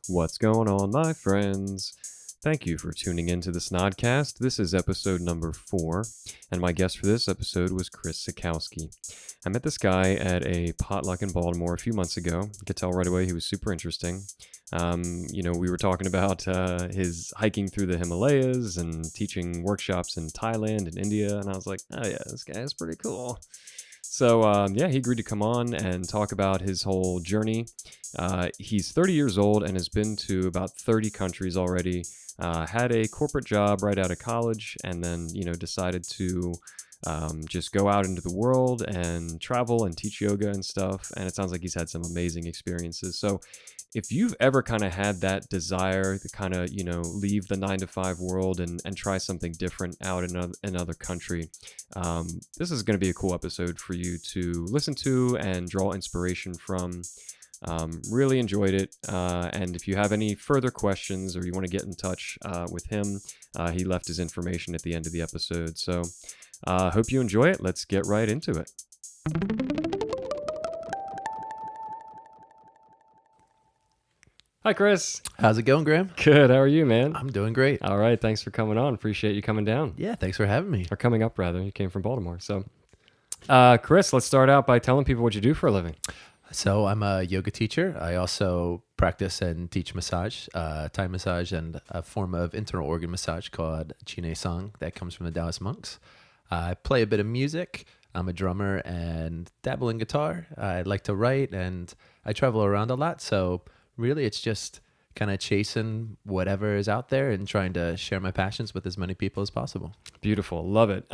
What's going on, my friends? Thank you for tuning in to the Snodcast. This is episode number 4, and my guest for this episode was Chris Sakowski. I met this guy at a potluck in Baltimore a few months ago. You could tell right away he was super interesting. We were talking about his hiking through the Himalayas and teaching workshops in Thailand and India, and I was like, oh yeah, this guy is pretty cool. So, he agreed to come on and talk about his whole journey. He's 30 years old and has been to about 30 countries already. Had a corporate job right out of college and then, decided to just go out into the world and travel and teach yoga and stuff. And it sounds like he's had some amazing experiences. So if you've ever kind of had that desire to kind of, leave the 9-to-5 world and try something different out in another country, this is going to be a cool episode for you to listen to and draw inspiration from. Really enjoyed it. And if you have any further questions or you want to get in touch with him, he left his information at the end of the episode. So hope you enjoy it. Let's get right into it. Hi, Chris. How's it going, Graham? Good. How are you, man? I'm doing great. All right. Thanks for coming on. Appreciate you coming down. Yeah, thanks for having me. Or coming up, rather. You came from Baltimore. So, Chris, let's start out by telling people what you do for a living. So I'm a yoga teacher. I also practice and teach massage, Thai massage, and a form of internal organ massage called Chine Sang that comes from the Taoist monks. I play a bit of music. I'm a drummer and dabble in guitar. I like to write, and I travel around a lot. So really, it's just kind of chasing whatever is out there and trying to share my passions with as many people as possible. Beautiful. Love it.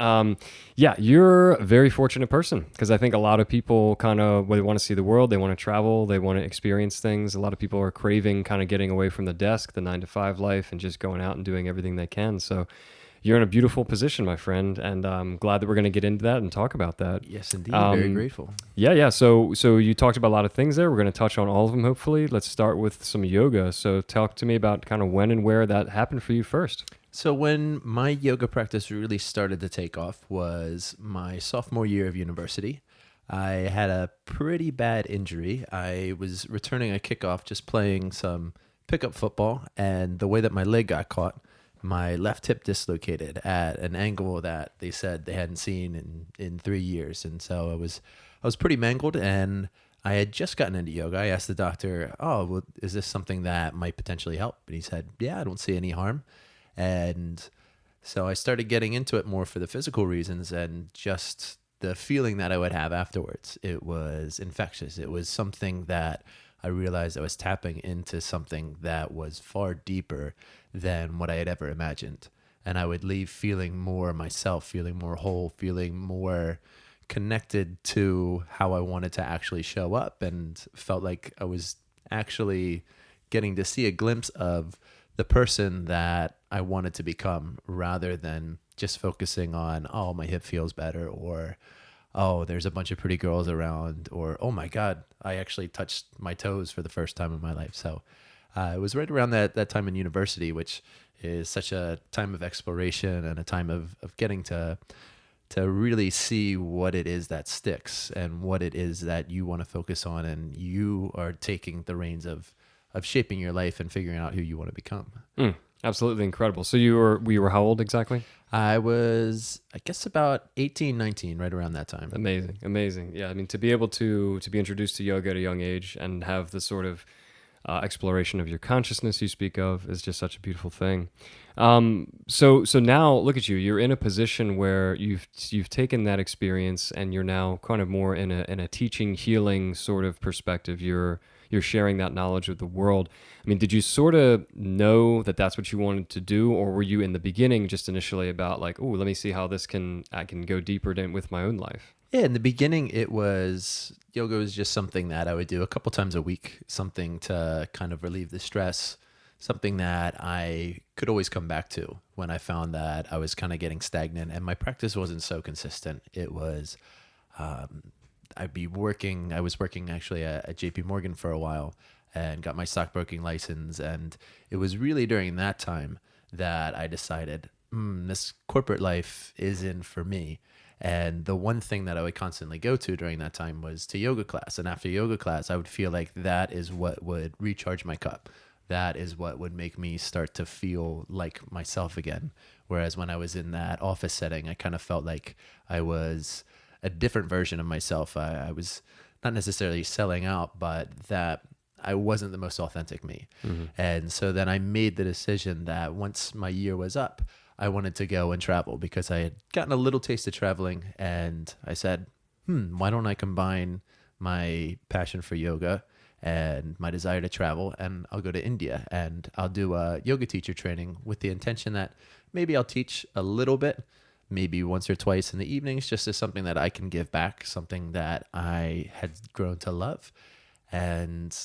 You're a very fortunate person because I think a lot of people kind of, they want to see the world, they want to travel, they want to experience things. A lot of people are craving kind of getting away from the desk, the 9-to-5 life, and just going out and doing everything they can. So you're in a beautiful position, my friend, and I'm glad that we're going to get into that and talk about that. Yes, indeed. Very grateful. Yeah. So you talked about a lot of things there. We're going to touch on all of them, hopefully. Let's start with some yoga. So talk to me about kind of when and where that happened for you first. So when my yoga practice really started to take off was my sophomore year of university. I had a pretty bad injury. I was returning a kickoff, just playing some pickup football, and the way that my leg got caught, my left hip dislocated at an angle that they said they hadn't seen in 3 years. And so I was pretty mangled, and I had just gotten into yoga. I asked the doctor, is this something that might potentially help? And he said, yeah, I don't see any harm. And so I started getting into it more for the physical reasons and just the feeling that I would have afterwards. It was infectious. It was something that I realized I was tapping into something that was far deeper than what I had ever imagined. And I would leave feeling more myself, feeling more whole, feeling more connected to how I wanted to actually show up, and felt like I was actually getting to see a glimpse of the person that I wanted to become, rather than just focusing on, oh, my hip feels better, or oh, there's a bunch of pretty girls around, or oh my God, I actually touched my toes for the first time in my life. So it was right around that time in university, which is such a time of exploration and a time of getting to really see what it is that sticks and what it is that you want to focus on, and you are taking the reins of shaping your life and figuring out who you want to become. Absolutely incredible. So you were how old exactly? I was, I guess, about 18, 19, right around that time. Amazing. Yeah, I mean, to be able to be introduced to yoga at a young age and have the sort of exploration of your consciousness you speak of is just such a beautiful thing. So now look at you. You're in a position where you've taken that experience and you're now kind of more in a teaching, healing sort of perspective. You're sharing that knowledge with the world. I mean, did you sort of know that that's what you wanted to do, or were you in the beginning just initially about like, oh, let me see how I can go deeper with my own life? Yeah, in the beginning, yoga was just something that I would do a couple times a week, something to kind of relieve the stress, something that I could always come back to when I found that I was kind of getting stagnant and my practice wasn't so consistent. It was, I was working actually at JP Morgan for a while and got my stockbroking license. And it was really during that time that I decided, this corporate life isn't for me. And the one thing that I would constantly go to during that time was to yoga class. And after yoga class, I would feel like that is what would recharge my cup. that is what would make me start to feel like myself again. Whereas when I was in that office setting, I kind of felt like I was a different version of myself. I was not necessarily selling out, but that I wasn't the most authentic me. And so then I made the decision that once my year was up, I wanted to go and travel because I had gotten a little taste of traveling. And I said, why don't I combine my passion for yoga and my desire to travel, and I'll go to India and I'll do a yoga teacher training with the intention that maybe I'll teach a little bit, maybe once or twice in the evenings, just as something that I can give back, something that I had grown to love. And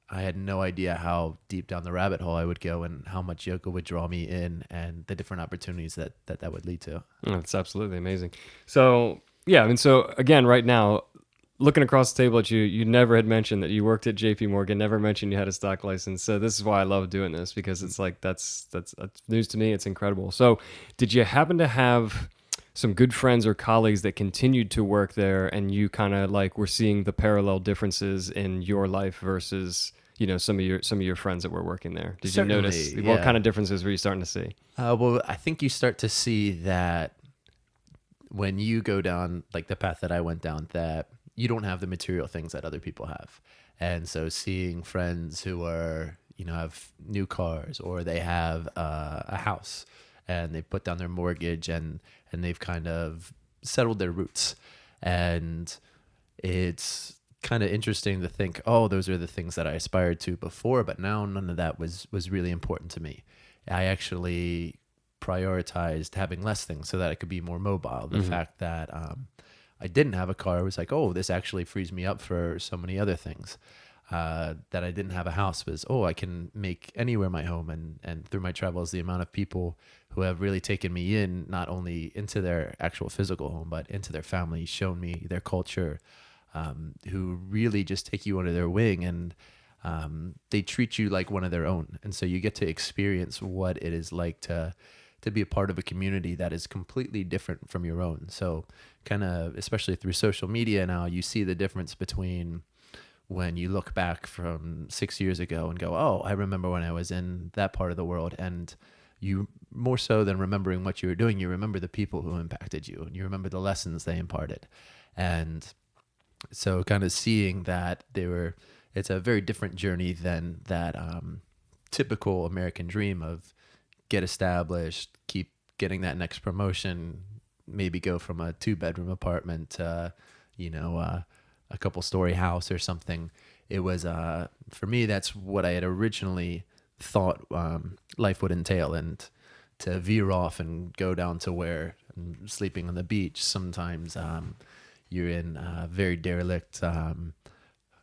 I had no idea how deep down the rabbit hole I would go and how much yoga would draw me in and the different opportunities that would lead to. That's absolutely amazing. So, yeah, I mean, so again, right now, looking across the table at you, you never had mentioned that you worked at JP Morgan, never mentioned you had a stock license. So this is why I love doing this, because it's like, that's news to me. It's incredible. So did you happen to have some good friends or colleagues that continued to work there, and you kind of like were seeing the parallel differences in your life versus, you know, some of your friends that were working there? Did Certainly, you notice what kind of differences were you starting to see? Well, I think you start to see that when you go down like the path that I went down, that you don't have the material things that other people have. And so seeing friends who are, you know, have new cars, or they have a house and they put down their mortgage and they've kind of settled their roots. And it's kind of interesting to think, oh, those are the things that I aspired to before, but now none of that was really important to me. I actually prioritized having less things so that I could be more mobile. The fact that I didn't have a car was like, oh, this actually frees me up for so many other things. That I didn't have a house was, oh, I can make anywhere my home. And through my travels, the amount of people who have really taken me in, not only into their actual physical home, but into their family, shown me their culture, who really just take you under their wing, and they treat you like one of their own. And so you get to experience what it is like to be a part of a community that is completely different from your own. So kind of, especially through social media now, you see the difference between when you look back from 6 years ago and go, oh, I remember when I was in that part of the world. And you, more so than remembering what you were doing, you remember the people who impacted you, and you remember the lessons they imparted. And so kind of seeing that it's a very different journey than that typical American dream of get established, keep getting that next promotion, maybe go from a 2-bedroom apartment to, a couple story house or something. It was, for me, that's what I had originally thought life would entail. And to veer off and go down to where I'm sleeping on the beach, sometimes you're in a very derelict,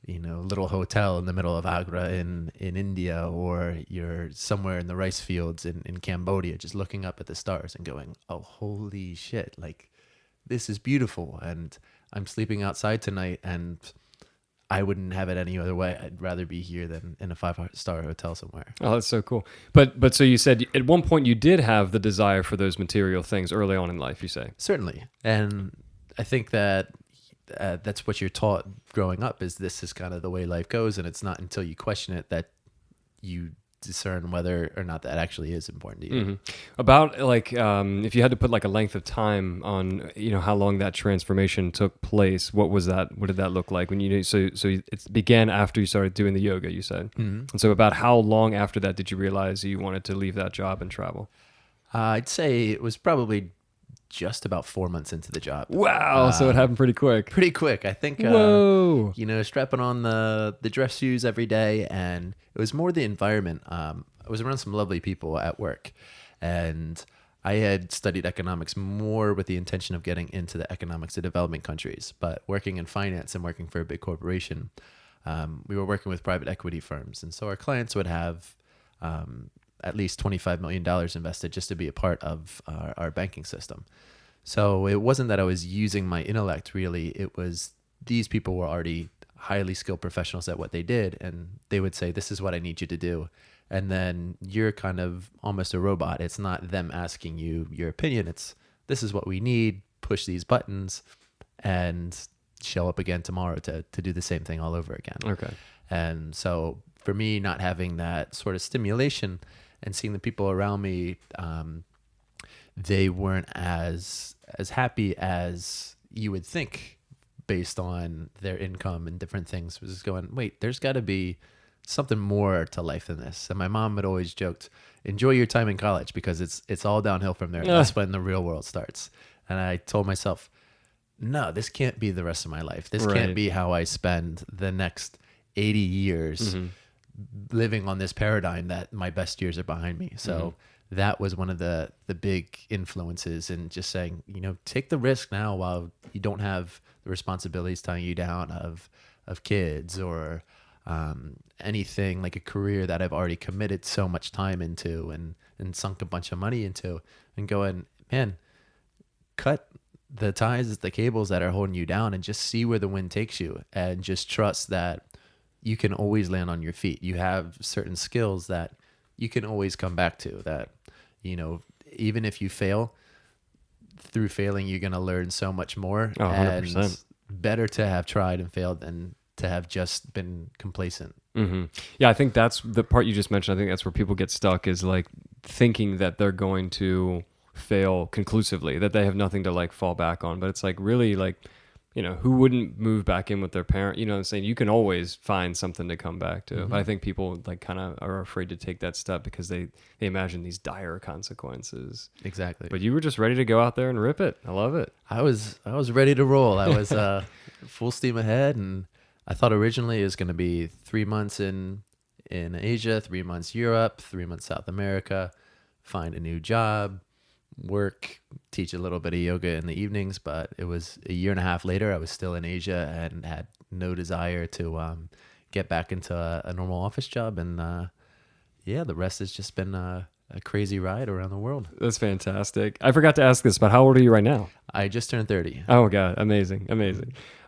little hotel in the middle of Agra in India, or you're somewhere in the rice fields in Cambodia, just looking up at the stars and going, oh, holy shit, like, this is beautiful. And I'm sleeping outside tonight, and I wouldn't have it any other way. I'd rather be here than in a 5-star hotel somewhere. Oh, that's so cool. But so you said at one point you did have the desire for those material things early on in life, you say? Certainly. And I think that that's what you're taught growing up, is this is kind of the way life goes. And it's not until you question it that you discern whether or not that actually is important to you. Mm-hmm. About like, if you had to put like a length of time on, how long that transformation took place, what was that? What did that look like when so it began after you started doing the yoga, you said. Mm-hmm. And so about how long after that did you realize you wanted to leave that job and travel? I'd say it was probably just about 4 months into the job. Wow. So it happened pretty quick. Pretty quick. I think, whoa, strapping on the dress shoes every day. And it was more the environment. I was around some lovely people at work, and I had studied economics more with the intention of getting into the economics of developing countries, but working in finance and working for a big corporation, we were working with private equity firms. And so our clients would have, at least $25 million invested just to be a part of our banking system. So it wasn't that I was using my intellect, really. It was these people were already highly skilled professionals at what they did, and they would say, this is what I need you to do. And then you're kind of almost a robot. It's not them asking you your opinion. It's, this is what we need, push these buttons, and show up again tomorrow to do the same thing all over again. Okay. And so for me, not having that sort of stimulation and seeing the people around me, they weren't as happy as you would think based on their income and different things. Was just going, wait, there's got to be something more to life than this. And my mom had always joked, enjoy your time in college because it's all downhill from there. That's when the real world starts. And I told myself, no, this can't be the rest of my life. This can't be how I spend the next 80 years living on this paradigm that my best years are behind me. So that was one of the big influences in just saying, take the risk now while you don't have the responsibilities tying you down of kids or anything like a career that I've already committed so much time into and sunk a bunch of money into, and going, man, cut the ties, the cables that are holding you down, and just see where the wind takes you, and just trust that you can always land on your feet. You have certain skills that you can always come back to, that, even if you fail, through failing, you're going to learn so much more. Oh, 100%. And better to have tried and failed than to have just been complacent. Yeah, I think that's the part you just mentioned. I think that's where people get stuck, is like thinking that they're going to fail conclusively, that they have nothing to like fall back on. But it's like, really, like, who wouldn't move back in with their parent? I'm saying, you can always find something to come back to. But I think people like kind of are afraid to take that step because they imagine these dire consequences. Exactly. But you were just ready to go out there and rip it. I love it. I was ready to roll. I was full steam ahead, and I thought originally it was going to be 3 months in Asia, 3 months Europe, 3 months South America, find a new job, work, teach a little bit of yoga in the evenings. But it was a year and a half later, I was still in Asia and had no desire to get back into a normal office job. And the rest has just been a crazy ride around the world. That's fantastic. I forgot to ask this, but how old are you right now? I just turned 30. Oh God, amazing.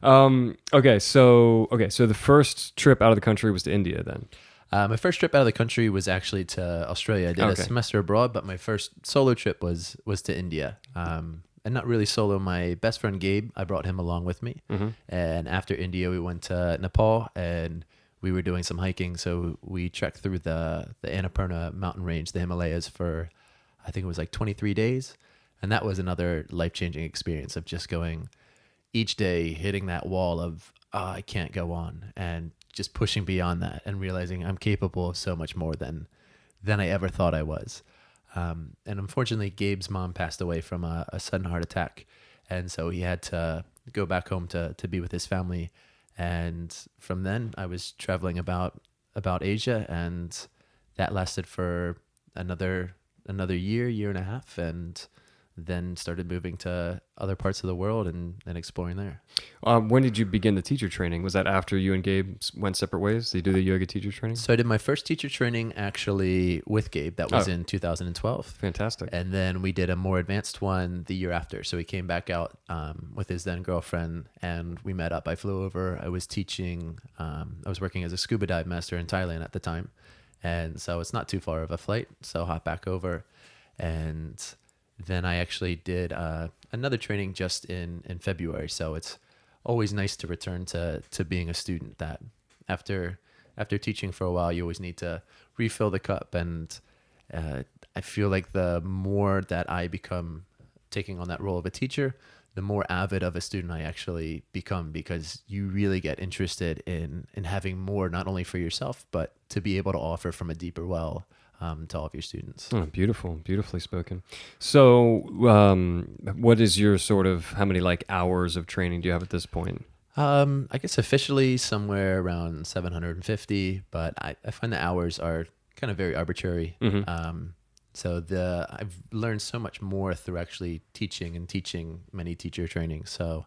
Okay, so the first trip out of the country was to India then. My first trip out of the country was actually to Australia. I did a semester abroad, but my first solo trip was to India. And not really solo. My best friend Gabe, I brought him along with me. And after India, we went to Nepal, and we were doing some hiking. So we trekked through the Annapurna mountain range, the Himalayas, for I think it was like 23 days. And that was another life-changing experience of just going each day, hitting that wall of, I can't go on, and just pushing beyond that and realizing I'm capable of so much more than I ever thought I was. And unfortunately, Gabe's mom passed away from a sudden heart attack. And so he had to go back home to be with his family. And from then I was traveling about Asia, and that lasted for another year and a half, and then started moving to other parts of the world and exploring there. When did you begin the teacher training? Was that after you and Gabe went separate ways? Did you do the yoga teacher training? So I did my first teacher training actually with Gabe. That was in 2012. Fantastic. And then we did a more advanced one the year after. So he came back out with his then girlfriend, and we met up. I flew over. I was teaching. I was working as a scuba dive master in Thailand at the time. And so it's not too far of a flight. So hop back over. And then I actually did another training just in February. So it's always nice to return to being a student. That after teaching for a while, you always need to refill the cup. And I feel like the more that I become taking on that role of a teacher, the more avid of a student I actually become, because you really get interested in having more, not only for yourself, but to be able to offer from a deeper well to all of your students. Oh, beautiful. Beautifully spoken. So what is your sort of, how many like hours of training do you have at this point? I guess officially somewhere around 750, but I find the hours are kind of very arbitrary. So I've learned so much more through actually teaching many teacher trainings. So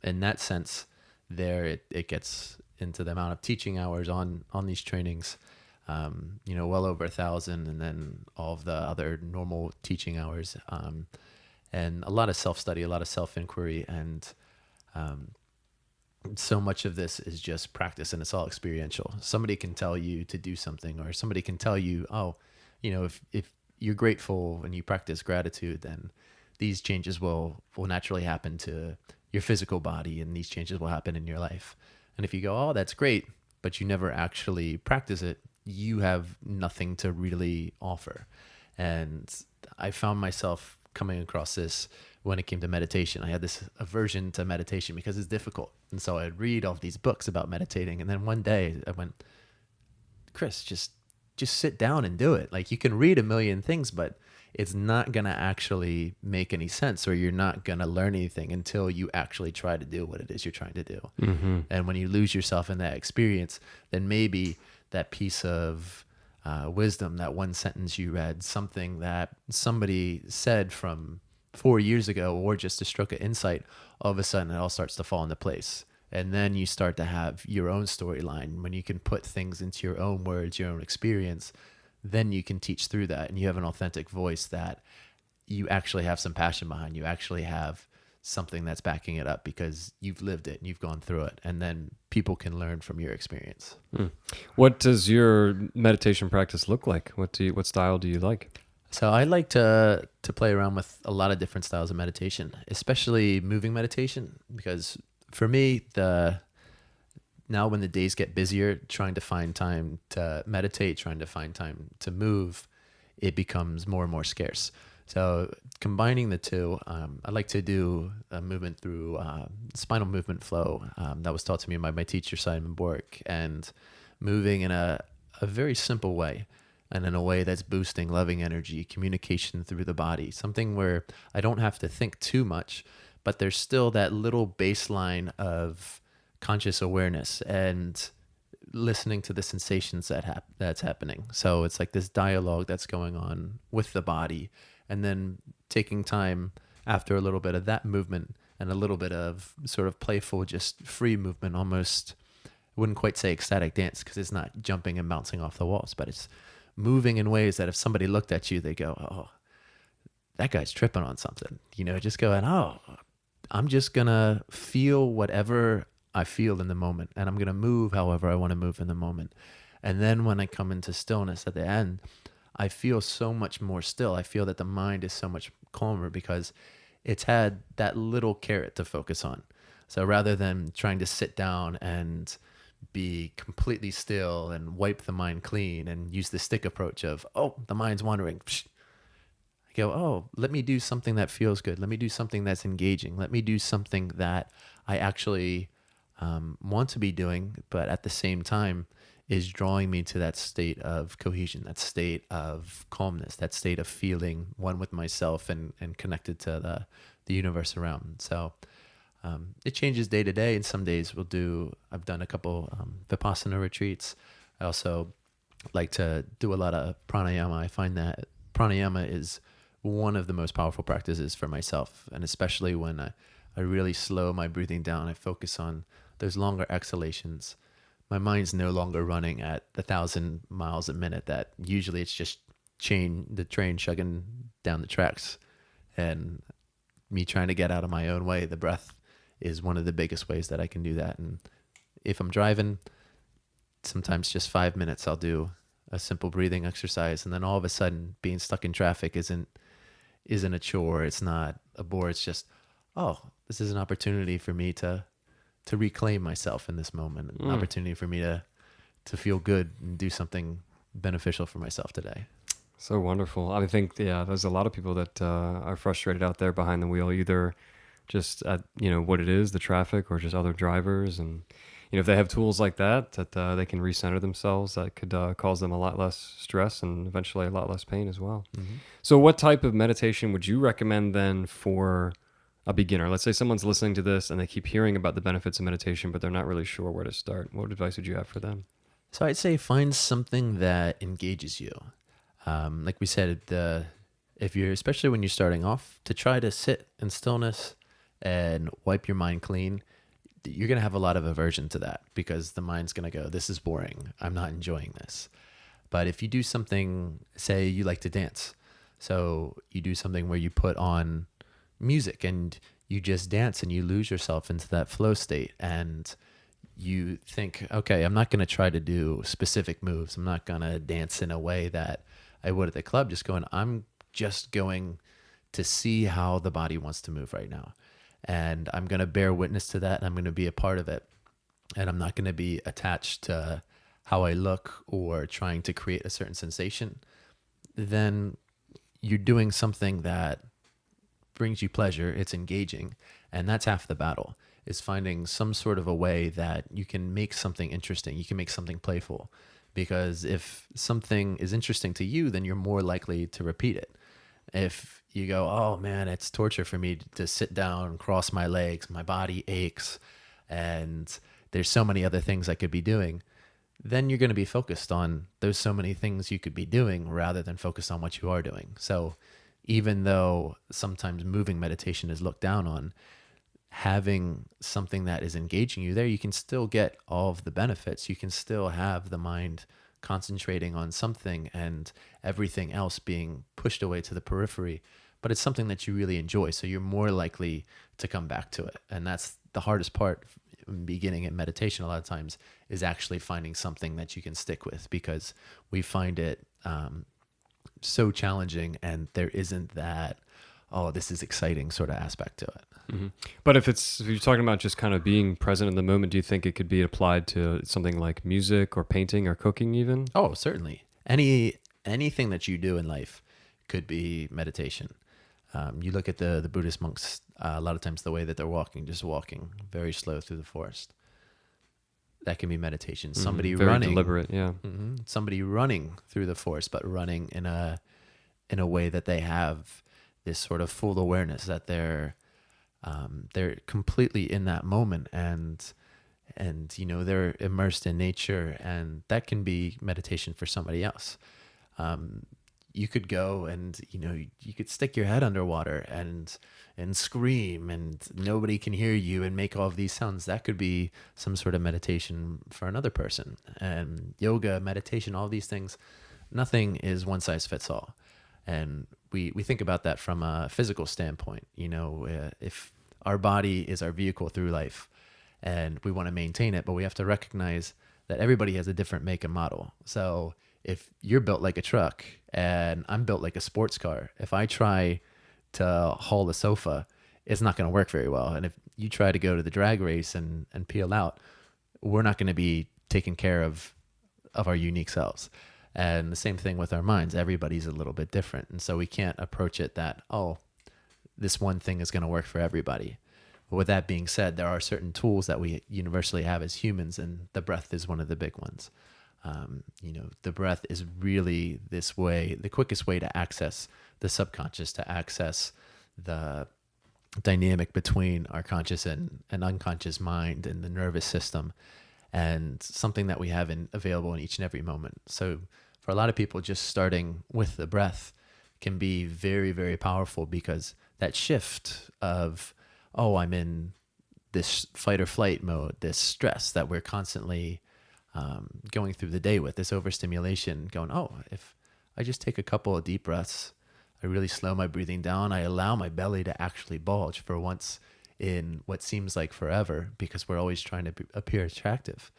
in that sense, there it gets into the amount of teaching hours on these trainings. Well over 1,000, and then all of the other normal teaching hours, and a lot of self-study, a lot of self-inquiry, and so much of this is just practice, and it's all experiential. Somebody can tell you to do something, or somebody can tell you, if you're grateful and you practice gratitude, then these changes will naturally happen to your physical body, and these changes will happen in your life. And if you go, oh, that's great, but you never actually practice it, you have nothing to really offer. And I found myself coming across this when it came to meditation. I had this aversion to meditation because it's difficult. And so I'd read all these books about meditating. And then one day I went, Chris, just sit down and do it. Like, you can read a million things, but it's not going to actually make any sense, or you're not going to learn anything until you actually try to do what it is you're trying to do. Mm-hmm. And when you lose yourself in that experience, then maybe that piece of wisdom, that one sentence you read, something that somebody said from 4 years ago, or just a stroke of insight, all of a sudden it all starts to fall into place. And then you start to have your own storyline. When you can put things into your own words, your own experience, then you can teach through that, and you have an authentic voice that you actually have some passion behind. You actually have something that's backing it up because you've lived it and you've gone through it, and then people can learn from your experience. What does your meditation practice look like? What style do you like? So I like to play around with a lot of different styles of meditation, especially moving meditation, because for me, now when the days get busier, trying to find time to meditate, trying to find time to move, it becomes more and more scarce. So combining the two, I like to do a movement through spinal movement flow that was taught to me by my teacher, Simon Bork, and moving in a very simple way, and in a way that's boosting loving energy, communication through the body, something where I don't have to think too much, but there's still that little baseline of conscious awareness and listening to the sensations that's happening. So it's like this dialogue that's going on with the body, and then taking time after a little bit of that movement and a little bit of sort of playful, just free movement, almost, I wouldn't quite say ecstatic dance because it's not jumping and bouncing off the walls, but it's moving in ways that if somebody looked at you, they go, oh, that guy's tripping on something. Just going, oh, I'm just going to feel whatever I feel in the moment, and I'm going to move however I want to move in the moment. And then when I come into stillness at the end, I feel so much more still. I feel that the mind is so much calmer because it's had that little carrot to focus on. So rather than trying to sit down and be completely still and wipe the mind clean and use the stick approach of, oh, the mind's wandering, I go, oh, let me do something that feels good. Let me do something that's engaging. Let me do something that I actually want to be doing, but at the same time is drawing me to that state of cohesion, that state of calmness, that state of feeling one with myself and connected to the universe around. So it changes day to day, and some days I've done a couple Vipassana retreats. I also like to do a lot of pranayama. I find that pranayama is one of the most powerful practices for myself, and especially when I really slow my breathing down, I focus on those longer exhalations. My mind's no longer running at 1,000 miles a minute. That usually it's just the train chugging down the tracks, and me trying to get out of my own way. The breath is one of the biggest ways that I can do that. And if I'm driving, sometimes just 5 minutes, I'll do a simple breathing exercise, and then all of a sudden, being stuck in traffic isn't a chore. It's not a bore. It's just, oh, this is an opportunity for me to reclaim myself in this moment, an opportunity for me to feel good and do something beneficial for myself today. So wonderful. I think, there's a lot of people that are frustrated out there behind the wheel, either just at, what it is, the traffic, or just other drivers. And, if they have tools like that they can recenter themselves, that could cause them a lot less stress and eventually a lot less pain as well. Mm-hmm. So what type of meditation would you recommend then for a beginner? Let's say someone's listening to this and they keep hearing about the benefits of meditation, but they're not really sure where to start. What advice would you have for them? So I'd say find something that engages you. Like we said, especially when you're starting off, to try to sit in stillness and wipe your mind clean, you're going to have a lot of aversion to that because the mind's going to go, this is boring. I'm not enjoying this. But if you do something, say you like to dance, so you do something where you put on music and you just dance and you lose yourself into that flow state, and you think, okay, I'm not going to try to do specific moves. I'm not going to dance in a way that I would at the club, I'm just going to see how the body wants to move right now. And I'm going to bear witness to that, and I'm going to be a part of it. and I'm not going to be attached to how I look or trying to create a certain sensation, then you're doing something that brings you pleasure. It's engaging. And that's half the battle, is finding some sort of a way that you can make something interesting. You can make something playful. Because if something is interesting to you, then you're more likely to repeat it. If you go, oh man, it's torture for me to sit down and cross my legs, my body aches, and there's so many other things I could be doing, then you're going to be focused on those so many things you could be doing rather than focus on what you are doing. So even though sometimes moving meditation is looked down on, having something that is engaging you there, you can still get all of the benefits. You can still have the mind concentrating on something and everything else being pushed away to the periphery, but it's something that you really enjoy. So you're more likely to come back to it. And that's the hardest part in beginning in meditation a lot of times, is actually finding something that you can stick with, because we find it so challenging, and there isn't that, oh, this is exciting sort of aspect to it. Mm-hmm. But if you're talking about just kind of being present in the moment, do you think it could be applied to something like music or painting or cooking even? Oh, certainly. Anything that you do in life could be meditation. You look at the Buddhist monks, a lot of times the way that they're walking, just walking very slow through the forest. That can be meditation. Somebody very running, deliberate, yeah. Somebody running through the forest, but running in a way that they have this sort of full awareness that they're completely in that moment, and they're immersed in nature, and that can be meditation for somebody else. You could go and you could stick your head underwater and scream, and nobody can hear you, and make all of these sounds. That could be some sort of meditation for another person. And yoga, meditation, all these things, nothing is one size fits all. And we think about that from a physical standpoint. If our body is our vehicle through life, and we want to maintain it, but we have to recognize that everybody has a different make and model. So if you're built like a truck and I'm built like a sports car, if I try to haul a sofa, it's not going to work very well. And if you try to go to the drag race and peel out, we're not going to be taking care of our unique selves. And the same thing with our minds. Everybody's a little bit different. And so we can't approach it that, oh, this one thing is going to work for everybody. But with that being said, there are certain tools that we universally have as humans, and the breath is one of the big ones. The breath is really the quickest way to access the subconscious, to access the dynamic between our conscious and unconscious mind and the nervous system, and something that we have available in each and every moment. So for a lot of people, just starting with the breath can be very, very powerful, because that shift of, oh, I'm in this fight or flight mode, this stress that we're constantly going through the day with, this overstimulation, going, oh, if I just take a couple of deep breaths, I really slow my breathing down, I allow my belly to actually bulge for once in what seems like forever, because we're always trying to appear attractive.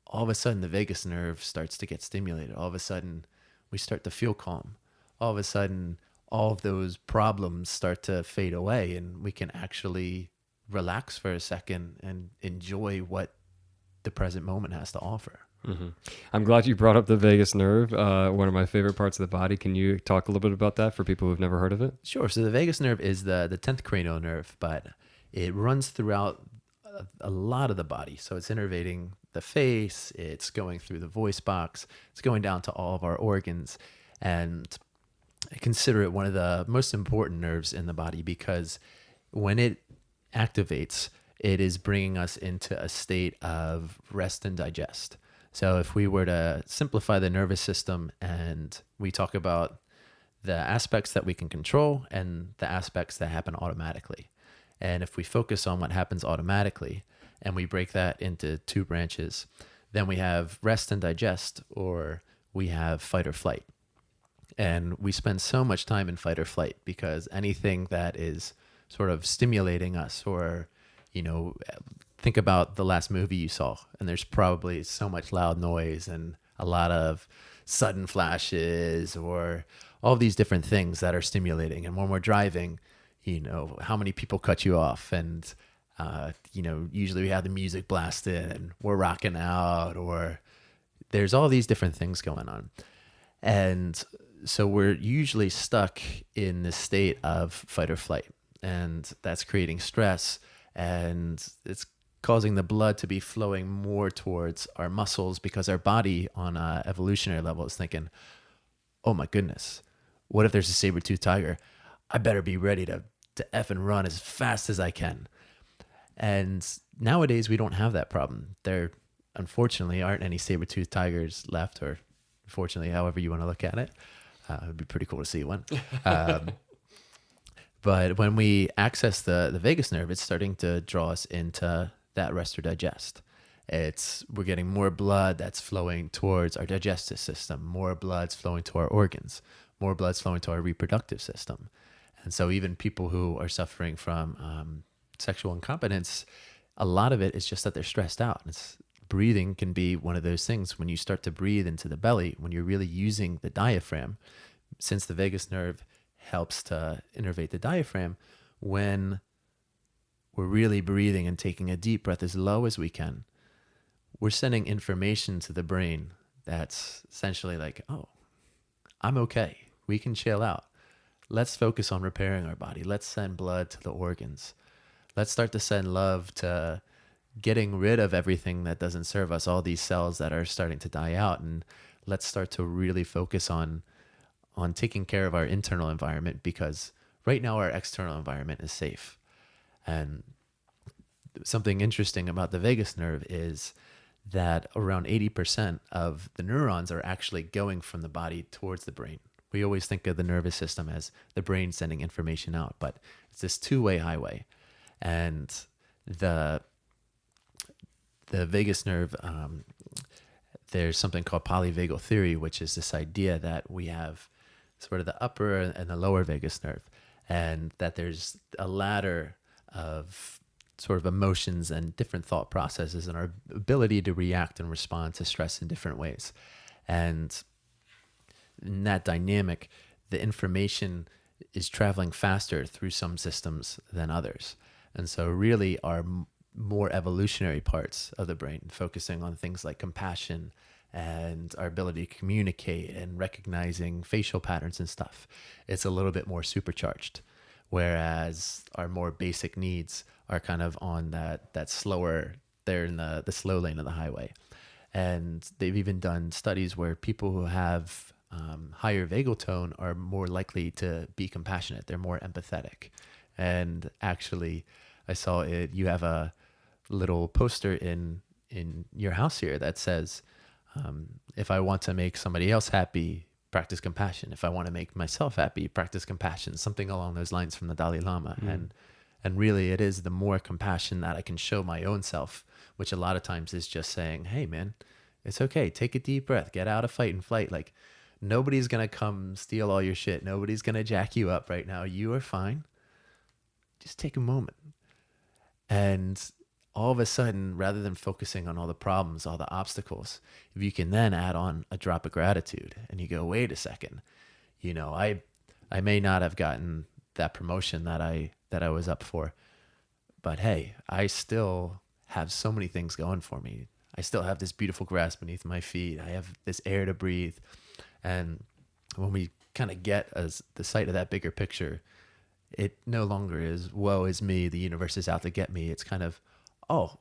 All of a sudden, the vagus nerve starts to get stimulated. All of a sudden, we start to feel calm. All of a sudden, all of those problems start to fade away, and we can actually relax for a second and enjoy what the present moment has to offer. Mm-hmm. I'm glad you brought up the vagus nerve, one of my favorite parts of the body. Can you talk a little bit about that for people who've never heard of it? Sure. So the vagus nerve is the 10th cranial nerve, but it runs throughout a lot of the body. So it's innervating the face, it's going through the voice box, it's going down to all of our organs. And I consider it one of the most important nerves in the body, because when it activates, it is bringing us into a state of rest and digest. So if we were to simplify the nervous system, and we talk about the aspects that we can control and the aspects that happen automatically. And if we focus on what happens automatically and we break that into two branches, then we have rest and digest, or we have fight or flight. And we spend so much time in fight or flight because anything that is sort of stimulating us, or, think about the last movie you saw, and there's probably so much loud noise and a lot of sudden flashes, or all these different things that are stimulating. And when we're driving, how many people cut you off, and Usually we have the music blasted and we're rocking out, or there's all these different things going on. And so we're usually stuck in this state of fight or flight, and that's creating stress, and it's causing the blood to be flowing more towards our muscles, because our body on a evolutionary level is thinking, oh my goodness, what if there's a saber-toothed tiger? I better be ready to F and run as fast as I can. And nowadays we don't have that problem. There, unfortunately, aren't any saber-toothed tigers left, or unfortunately, however you want to look at it. It'd be pretty cool to see one. But when we access the vagus nerve, it's starting to draw us into that rest or digest. We're getting more blood that's flowing towards our digestive system, more blood's flowing to our organs, more blood's flowing to our reproductive system. And so even people who are suffering from sexual incompetence, a lot of it is just that they're stressed out. Breathing can be one of those things. When you start to breathe into the belly, when you're really using the diaphragm, since the vagus nerve helps to innervate the diaphragm, when we're really breathing and taking a deep breath as low as we can, we're sending information to the brain that's essentially like, oh, I'm okay. We can chill out. Let's focus on repairing our body. Let's send blood to the organs. Let's start to send love to getting rid of everything that doesn't serve us, all these cells that are starting to die out. And let's start to really focus on taking care of our internal environment, because right now our external environment is safe. And something interesting about the vagus nerve is that around 80% of the neurons are actually going from the body towards the brain. We always think of the nervous system as the brain sending information out, but it's this two-way highway. And the vagus nerve, there's something called polyvagal theory, which is this idea that we have sort of the upper and the lower vagus nerve, and that there's a ladder of sort of emotions and different thought processes and our ability to react and respond to stress in different ways. And in that dynamic, the information is traveling faster through some systems than others. And so really our more evolutionary parts of the brain, focusing on things like compassion and our ability to communicate and recognizing facial patterns and stuff, it's a little bit more supercharged. Whereas our more basic needs are kind of on that slower, they're in the slow lane of the highway. And they've even done studies where people who have higher vagal tone are more likely to be compassionate. They're more empathetic. And actually, I saw it, you have a little poster in your house here that says, if I want to make somebody else happy, practice compassion. If I want to make myself happy, practice compassion. Something along those lines from the Dalai Lama. And really it is the more compassion that I can show my own self, which a lot of times is just saying, hey man, it's okay. Take a deep breath, get out of fight and flight. Like nobody's going to come steal all your shit. Nobody's going to jack you up right now. You are fine. Just take a moment. And all of a sudden, rather than focusing on all the problems, all the obstacles, if you can then add on a drop of gratitude and you go, wait a second, I may not have gotten that promotion that I was up for, but hey, I still have so many things going for me. I still have this beautiful grass beneath my feet. I have this air to breathe. And when we kind of get as the sight of that bigger picture, it no longer is, woe is me, the universe is out to get me. It's kind of, oh,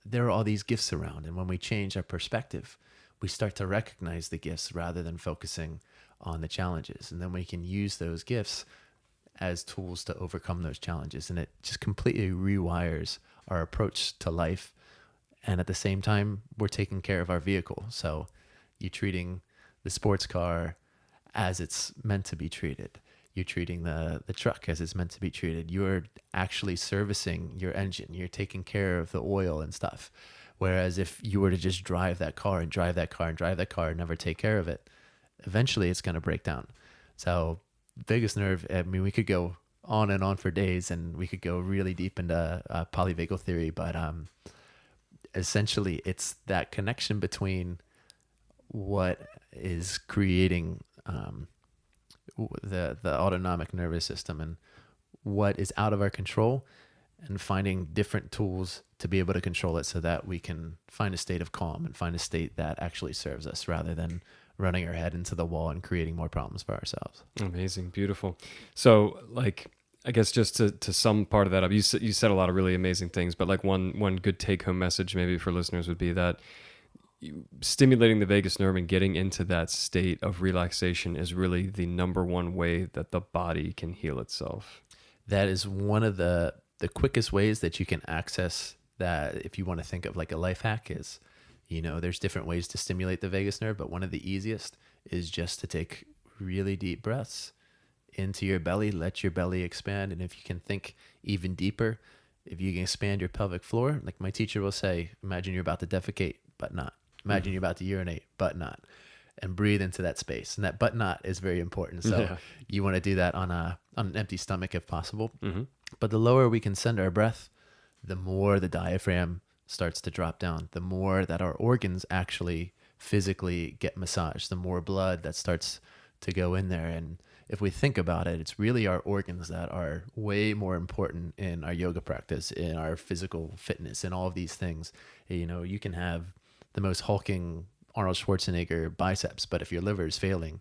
there are all these gifts around. And when we change our perspective, we start to recognize the gifts rather than focusing on the challenges. And then we can use those gifts as tools to overcome those challenges. And it just completely rewires our approach to life. And at the same time, we're taking care of our vehicle. So you're treating the sports car as it's meant to be treated. You're treating the truck as it's meant to be treated. You're actually servicing your engine. You're taking care of the oil and stuff. Whereas if you were to just drive that car and drive that car and drive that car and never take care of it, eventually it's going to break down. So vagus nerve, I mean, we could go on and on for days, and we could go really deep into polyvagal theory, but essentially it's that connection between what is creating the autonomic nervous system and what is out of our control, and finding different tools to be able to control it so that we can find a state of calm and find a state that actually serves us rather than running our head into the wall and creating more problems for ourselves. Amazing. Beautiful. So like, I guess just to sum part of that up, you said a lot of really amazing things, but like one good take home message maybe for listeners would be that stimulating the vagus nerve and getting into that state of relaxation is really the number one way that the body can heal itself. That is one of the quickest ways that you can access that. If you want to think of like a life hack is, there's different ways to stimulate the vagus nerve, but one of the easiest is just to take really deep breaths into your belly, let your belly expand. And if you can think even deeper, if you can expand your pelvic floor, like my teacher will say, imagine you're about to defecate, but not. Imagine you're about to urinate, but not. And breathe into that space. And that but not is very important. So you want to do that on an empty stomach if possible. Mm-hmm. But the lower we can send our breath, the more the diaphragm starts to drop down, the more that our organs actually physically get massaged, the more blood that starts to go in there. And if we think about it, it's really our organs that are way more important in our yoga practice, in our physical fitness, and all of these things. You can have the most hulking Arnold Schwarzenegger biceps, but if your liver is failing,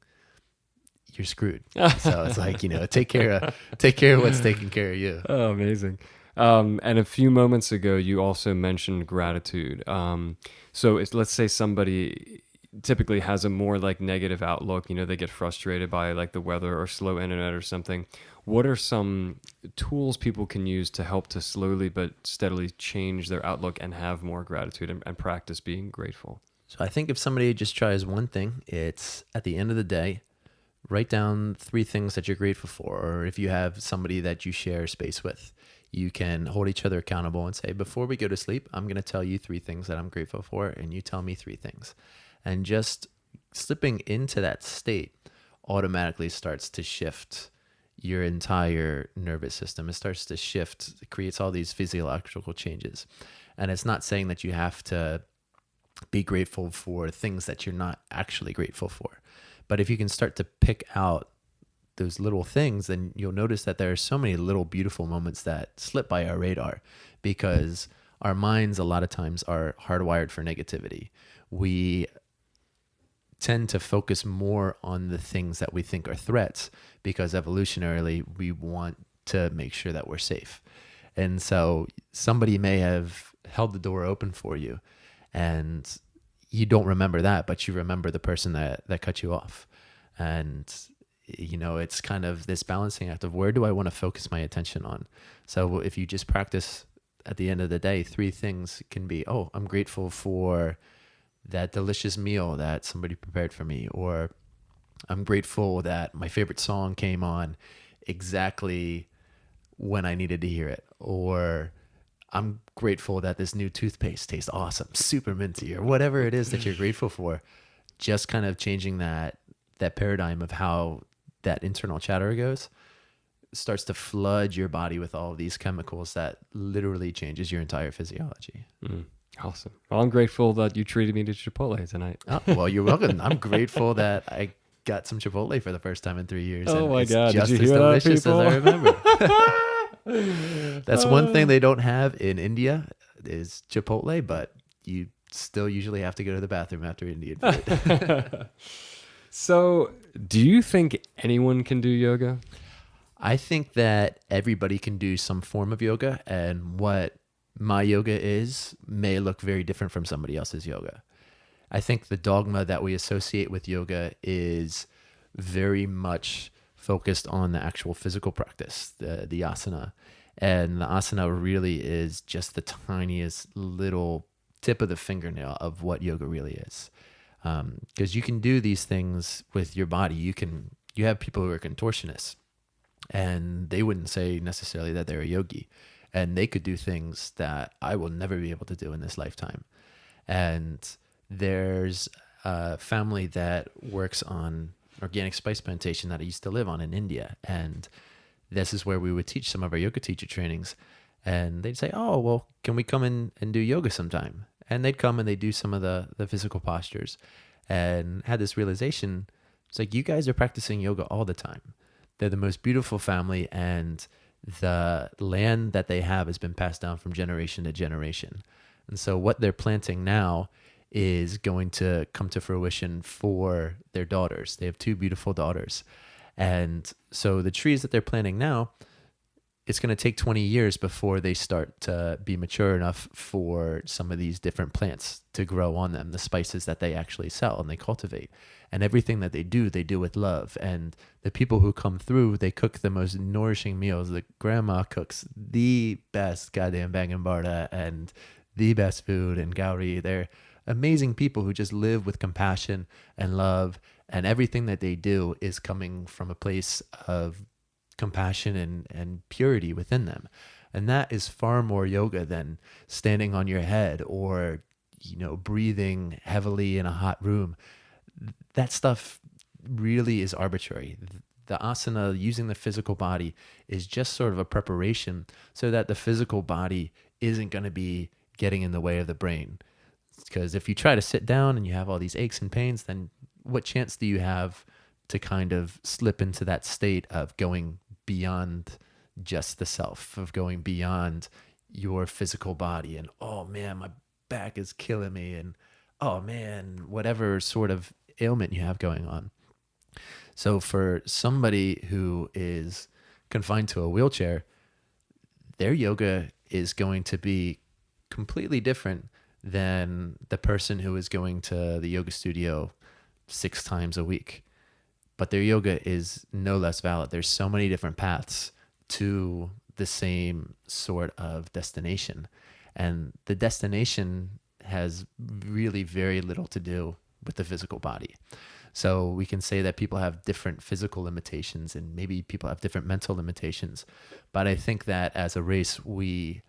you're screwed. So it's like, take care of what's taking care of you. Oh, amazing. And a few moments ago, you also mentioned gratitude. So let's say somebody typically has a more like negative outlook, they get frustrated by like the weather or slow internet or something. What are some tools people can use to help to slowly but steadily change their outlook and have more gratitude and practice being grateful? So I think if somebody just tries one thing, it's at the end of the day, write down 3 things that you're grateful for. Or if you have somebody that you share space with, you can hold each other accountable and say, before we go to sleep, I'm going to tell you 3 things that I'm grateful for, and you tell me 3 things. And just slipping into that state automatically starts to shift your entire nervous system. It starts to shift, it creates all these physiological changes. And it's not saying that you have to be grateful for things that you're not actually grateful for. But if you can start to pick out those little things, then you'll notice that there are so many little beautiful moments that slip by our radar because our minds a lot of times are hardwired for negativity. We tend to focus more on the things that we think are threats because evolutionarily we want to make sure that we're safe. And so somebody may have held the door open for you and you don't remember that, but you remember the person that cut you off. And it's kind of this balancing act of where do I want to focus my attention on? So if you just practice at the end of the day, 3 things can be, I'm grateful for that delicious meal that somebody prepared for me, or I'm grateful that my favorite song came on exactly when I needed to hear it, or I'm grateful that this new toothpaste tastes awesome, super minty, or whatever it is that you're grateful for. Just kind of changing that paradigm of how that internal chatter goes starts to flood your body with all of these chemicals that literally changes your entire physiology. Awesome. Well, I'm grateful that you treated me to Chipotle tonight. Oh, well, you're welcome. I'm grateful that I got some Chipotle for the first time in 3 years. Oh my God. Just Did you as hear delicious that, as I remember. That's one thing they don't have in India is Chipotle, but you still usually have to go to the bathroom after Indian food. So, do you think anyone can do yoga? I think that everybody can do some form of yoga, and what my yoga may look very different from somebody else's yoga. I think the dogma that we associate with yoga is very much focused on the actual physical practice, the asana. And the asana really is just the tiniest little tip of the fingernail of what yoga really is. Because you can do these things with your body. You have people who are contortionists, and they wouldn't say necessarily that they're a yogi. And they could do things that I will never be able to do in this lifetime. And there's a family that works on organic spice plantation that I used to live on in India. And this is where we would teach some of our yoga teacher trainings. And they'd say, oh, well, can we come in and do yoga sometime? And they'd come and they'd do some of the physical postures and had this realization. It's like, you guys are practicing yoga all the time. They're the most beautiful family, and the land that they have has been passed down from generation to generation. And so what they're planting now is going to come to fruition for their daughters. They have two beautiful daughters. And so the trees that they're planting now, it's going to take 20 years before they start to be mature enough for some of these different plants to grow on them, the spices that they actually sell and they cultivate. And everything that they do with love. And the people who come through, they cook the most nourishing meals. The grandma cooks the best goddamn bangin' barda and the best food and gauri. They're amazing people who just live with compassion and love. And everything that they do is coming from a place of compassion and purity within them. And that is far more yoga than standing on your head or, breathing heavily in a hot room. That stuff really is arbitrary. The asana, using the physical body, is just sort of a preparation so that the physical body isn't going to be getting in the way of the brain. Because if you try to sit down and you have all these aches and pains, then what chance do you have to kind of slip into that state of going beyond just the self, of going beyond your physical body and, oh man, my back is killing me, and oh man, whatever sort of ailment you have going on. So for somebody who is confined to a wheelchair, their yoga is going to be completely different than the person who is going to the yoga studio 6 times a week. But their yoga is no less valid. There's so many different paths to the same sort of destination. And the destination has really very little to do with the physical body. So we can say that people have different physical limitations and maybe people have different mental limitations. But I think that as a race, we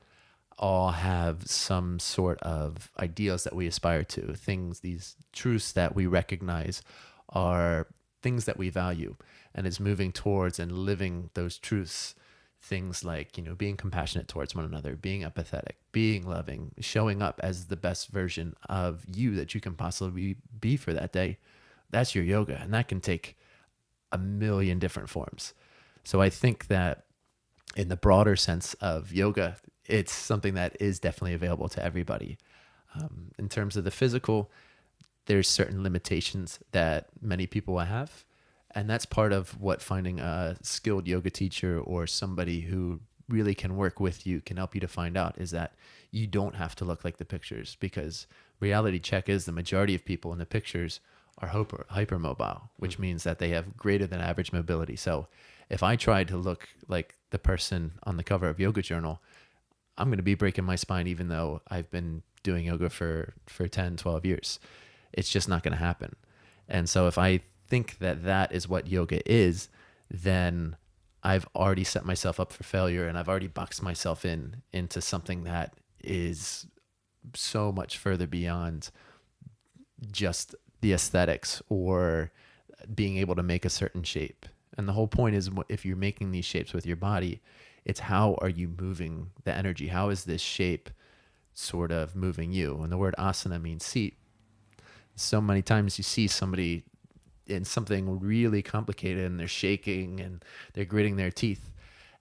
all have some sort of ideals that we aspire to, things, these truths that we recognize are things that we value, and it's moving towards and living those truths. Things like, being compassionate towards one another, being empathetic, being loving, showing up as the best version of you that you can possibly be for that day. That's your yoga, and that can take a million different forms. So I think that in the broader sense of yoga, it's something that is definitely available to everybody. In terms of the physical, there's certain limitations that many people will have. And that's part of what finding a skilled yoga teacher or somebody who really can work with you can help you to find out, is that you don't have to look like the pictures, because reality check is the majority of people in the pictures are hypermobile, which means that they have greater than average mobility. So if I tried to look like the person on the cover of Yoga Journal, I'm going to be breaking my spine even though I've been doing yoga for 10, 12 years. It's just not going to happen. And so if I think that that is what yoga is, then I've already set myself up for failure, and I've already boxed myself into something that is so much further beyond just the aesthetics or being able to make a certain shape. And the whole point is, if you're making these shapes with your body, it's how are you moving the energy? How is this shape sort of moving you? And the word asana means seat. So many times you see somebody in something really complicated and they're shaking and they're gritting their teeth.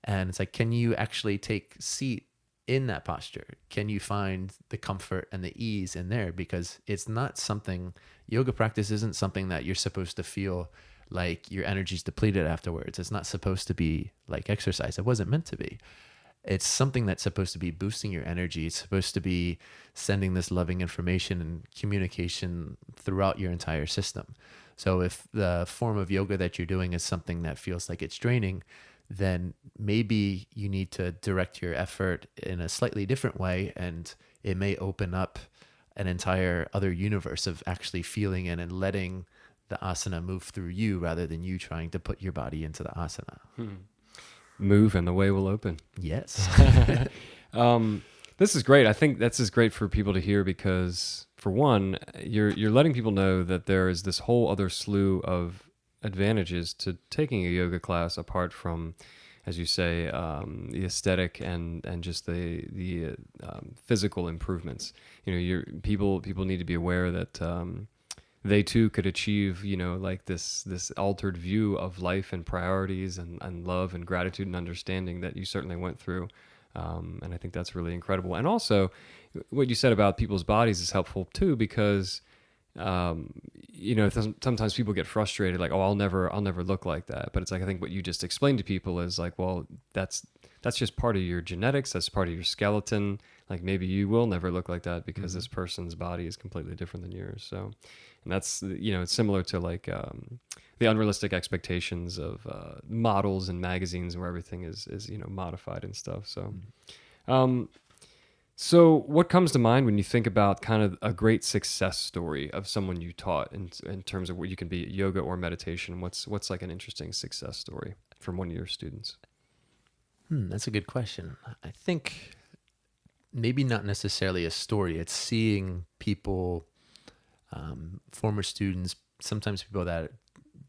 And it's like, can you actually take seat in that posture? Can you find the comfort and the ease in there? Because it's not something, yoga practice isn't something that you're supposed to feel like your energy's depleted afterwards. It's not supposed to be like exercise. It wasn't meant to be. It's something that's supposed to be boosting your energy. It's supposed to be sending this loving information and communication throughout your entire system. So if the form of yoga that you're doing is something that feels like it's draining, then maybe you need to direct your effort in a slightly different way, and it may open up an entire other universe of actually feeling it and letting the asana move through you rather than you trying to put your body into the asana. Move and the way will open. Yes. This is great. I think this is great for people to hear because, for one, you're letting people know that there is this whole other slew of advantages to taking a yoga class apart from, as you say, the aesthetic and just the physical improvements. People need to be aware that they too could achieve, like this altered view of life and priorities and love and gratitude and understanding that you certainly went through. And I think that's really incredible. And also, what you said about people's bodies is helpful too, because sometimes people get frustrated, like, oh, I'll never look like that. But it's like, I think what you just explained to people is like, well, that's just part of your genetics. That's part of your skeleton. Like maybe you will never look like that because this person's body is completely different than yours. So, and that's, it's similar to like, the unrealistic expectations of, models and magazines where everything is, modified and stuff. So, so what comes to mind when you think about kind of a great success story of someone you taught in terms of what you can be yoga or meditation? What's like an interesting success story from one of your students? That's a good question. I think maybe not necessarily a story. It's seeing people, former students, sometimes people that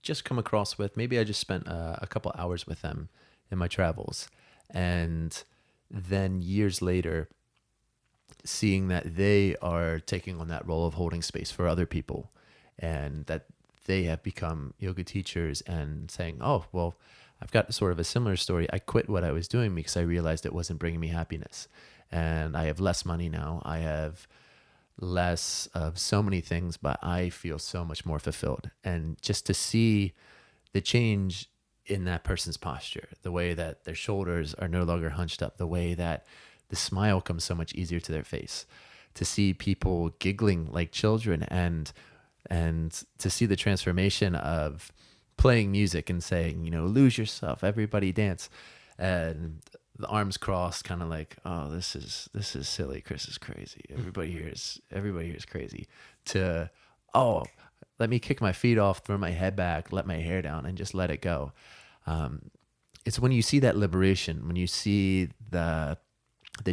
just come across with, maybe I just spent a couple hours with them in my travels. And then years later, seeing that they are taking on that role of holding space for other people, and that they have become yoga teachers and saying, oh, well, I've got sort of a similar story. I quit what I was doing because I realized it wasn't bringing me happiness. And I have less money now. I have less of so many things, but I feel so much more fulfilled. And just to see the change in that person's posture, the way that their shoulders are no longer hunched up, the way that the smile comes so much easier to their face, to see people giggling like children, and to see the transformation of playing music and saying, lose yourself, everybody dance, and the arms crossed, kind of like, oh, this is silly. Chris is crazy. Everybody here is crazy. To, oh, let me kick my feet off, throw my head back, let my hair down, and just let it go. It's when you see that liberation, when you see the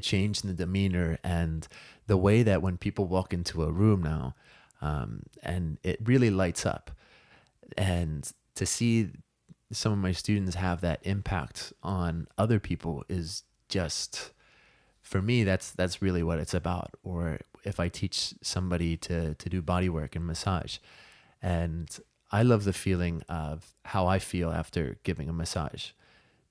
change in the demeanor and the way that when people walk into a room now, and it really lights up, and to see some of my students have that impact on other people is just, for me, that's really what it's about. Or if I teach somebody to do body work and massage, and I love the feeling of how I feel after giving a massage,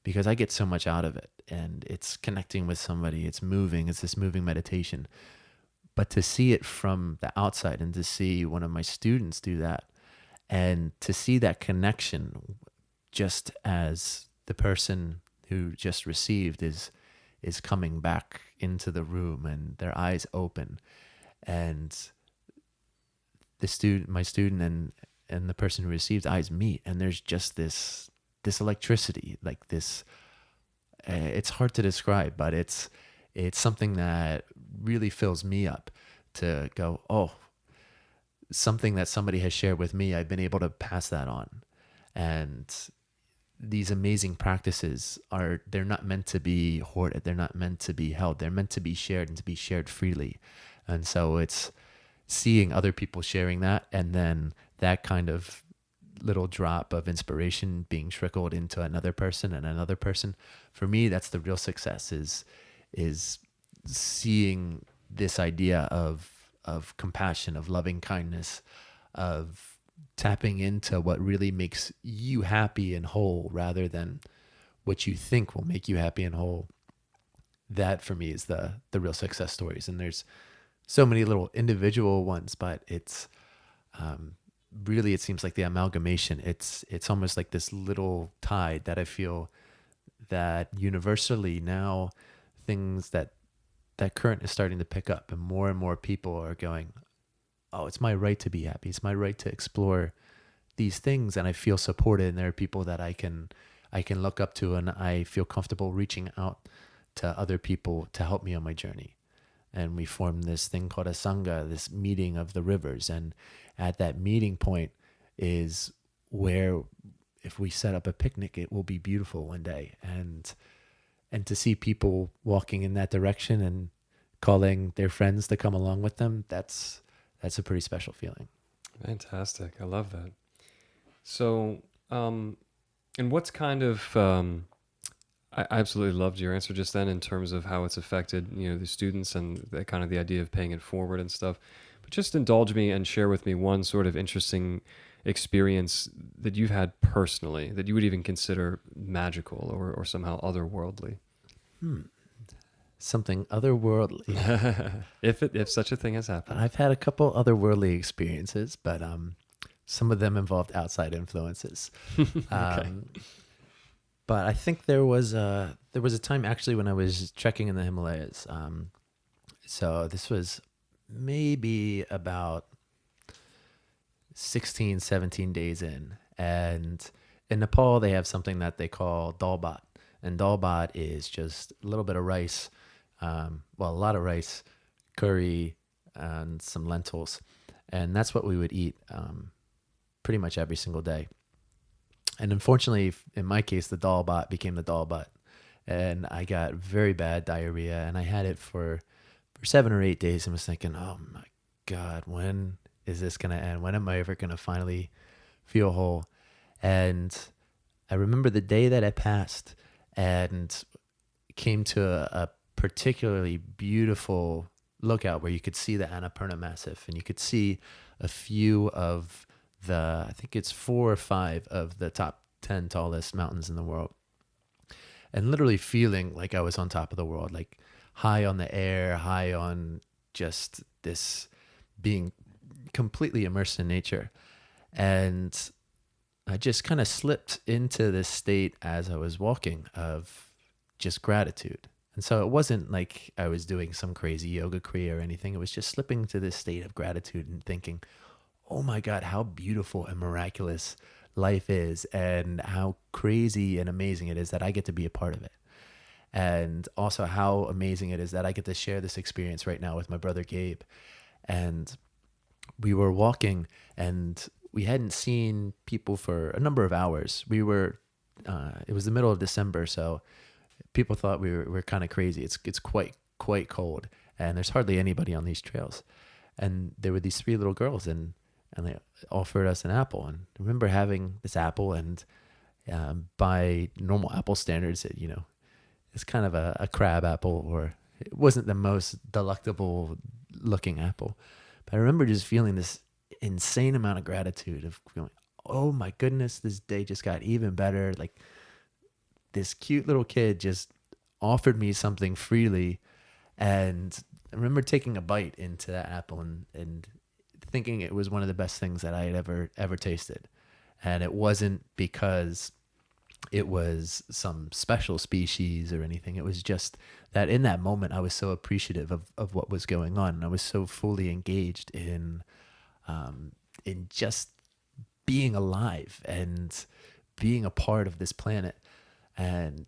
because I get so much out of it, and it's connecting with somebody, it's moving, it's this moving meditation. But to see it from the outside, and to see one of my students do that, and to see that connection, just as the person who just received is coming back into the room and their eyes open, and my student and the person who receives eyes meet, and there's just this electricity, like this, it's hard to describe, but it's something that really fills me up, to go, oh, something that somebody has shared with me, I've been able to pass that on. And these amazing practices they're not meant to be hoarded. They're not meant to be held. They're meant to be shared, and to be shared freely. And so it's seeing other people sharing that, and then that kind of little drop of inspiration being trickled into another person and another person. For me, that's the real success, is seeing this idea of compassion, of loving kindness, of tapping into what really makes you happy and whole, rather than what you think will make you happy and whole. That for me is the real success stories. And there's so many little individual ones, but it's really, it seems like the amalgamation. It's almost like this little tide that I feel that universally now, things that current is starting to pick up, and more people are going, oh, it's my right to be happy. It's my right to explore these things. And I feel supported, and there are people that I can look up to, and I feel comfortable reaching out to other people to help me on my journey. And we formed this thing called a Sangha, this meeting of the rivers. And at that meeting point is where, if we set up a picnic, it will be beautiful one day. And to see people walking in that direction and calling their friends to come along with them, that's a pretty special feeling. Fantastic. I love that. So, and what's kind of, I absolutely loved your answer just then in terms of how it's affected, the students and the kind of the idea of paying it forward and stuff. Just indulge me and share with me one sort of interesting experience that you've had personally that you would even consider magical or somehow otherworldly. Something otherworldly. If such a thing has happened. I've had a couple otherworldly experiences, but some of them involved outside influences. But I think there was a time actually when I was trekking in the Himalayas. So this was maybe about 16, 17 days in. And in Nepal, they have something that they call dal bhat. And dal bhat is just a little bit of rice, a lot of rice, curry, and some lentils. And that's what we would eat pretty much every single day. And unfortunately, in my case, the dal bhat became the dal bhat. And I got very bad diarrhea. And I had it for 7 or 8 days and was thinking, oh my God, when is this going to end? When am I ever going to finally feel whole? And I remember the day that it passed and came to a particularly beautiful lookout where you could see the Annapurna Massif and you could see a few of I think it's 4 or 5 of the top 10 tallest mountains in the world. And literally feeling like I was on top of the world, like high on the air, high on just this being completely immersed in nature. And I just kind of slipped into this state as I was walking of just gratitude. And so it wasn't like I was doing some crazy yoga kriya or anything. It was just slipping to this state of gratitude and thinking, oh my God, how beautiful and miraculous life is and how crazy and amazing it is that I get to be a part of it. And also how amazing it is that I get to share this experience right now with my brother Gabe. And we were walking and we hadn't seen people for a number of hours. It was the middle of December, so people thought we were kind of crazy. It's quite cold and there's hardly anybody on these trails. And there were these 3 little girls and they offered us an apple. And I remember having this apple and by normal apple standards, it's kind of a crab apple, or it wasn't the most delectable looking apple. But I remember just feeling this insane amount of gratitude of going, oh my goodness, this day just got even better. Like this cute little kid just offered me something freely. And I remember taking a bite into that apple and thinking it was one of the best things that I had ever tasted. And it wasn't because it was some special species or anything. It was just that in that moment, I was so appreciative of what was going on. And I was so fully engaged in just being alive and being a part of this planet. And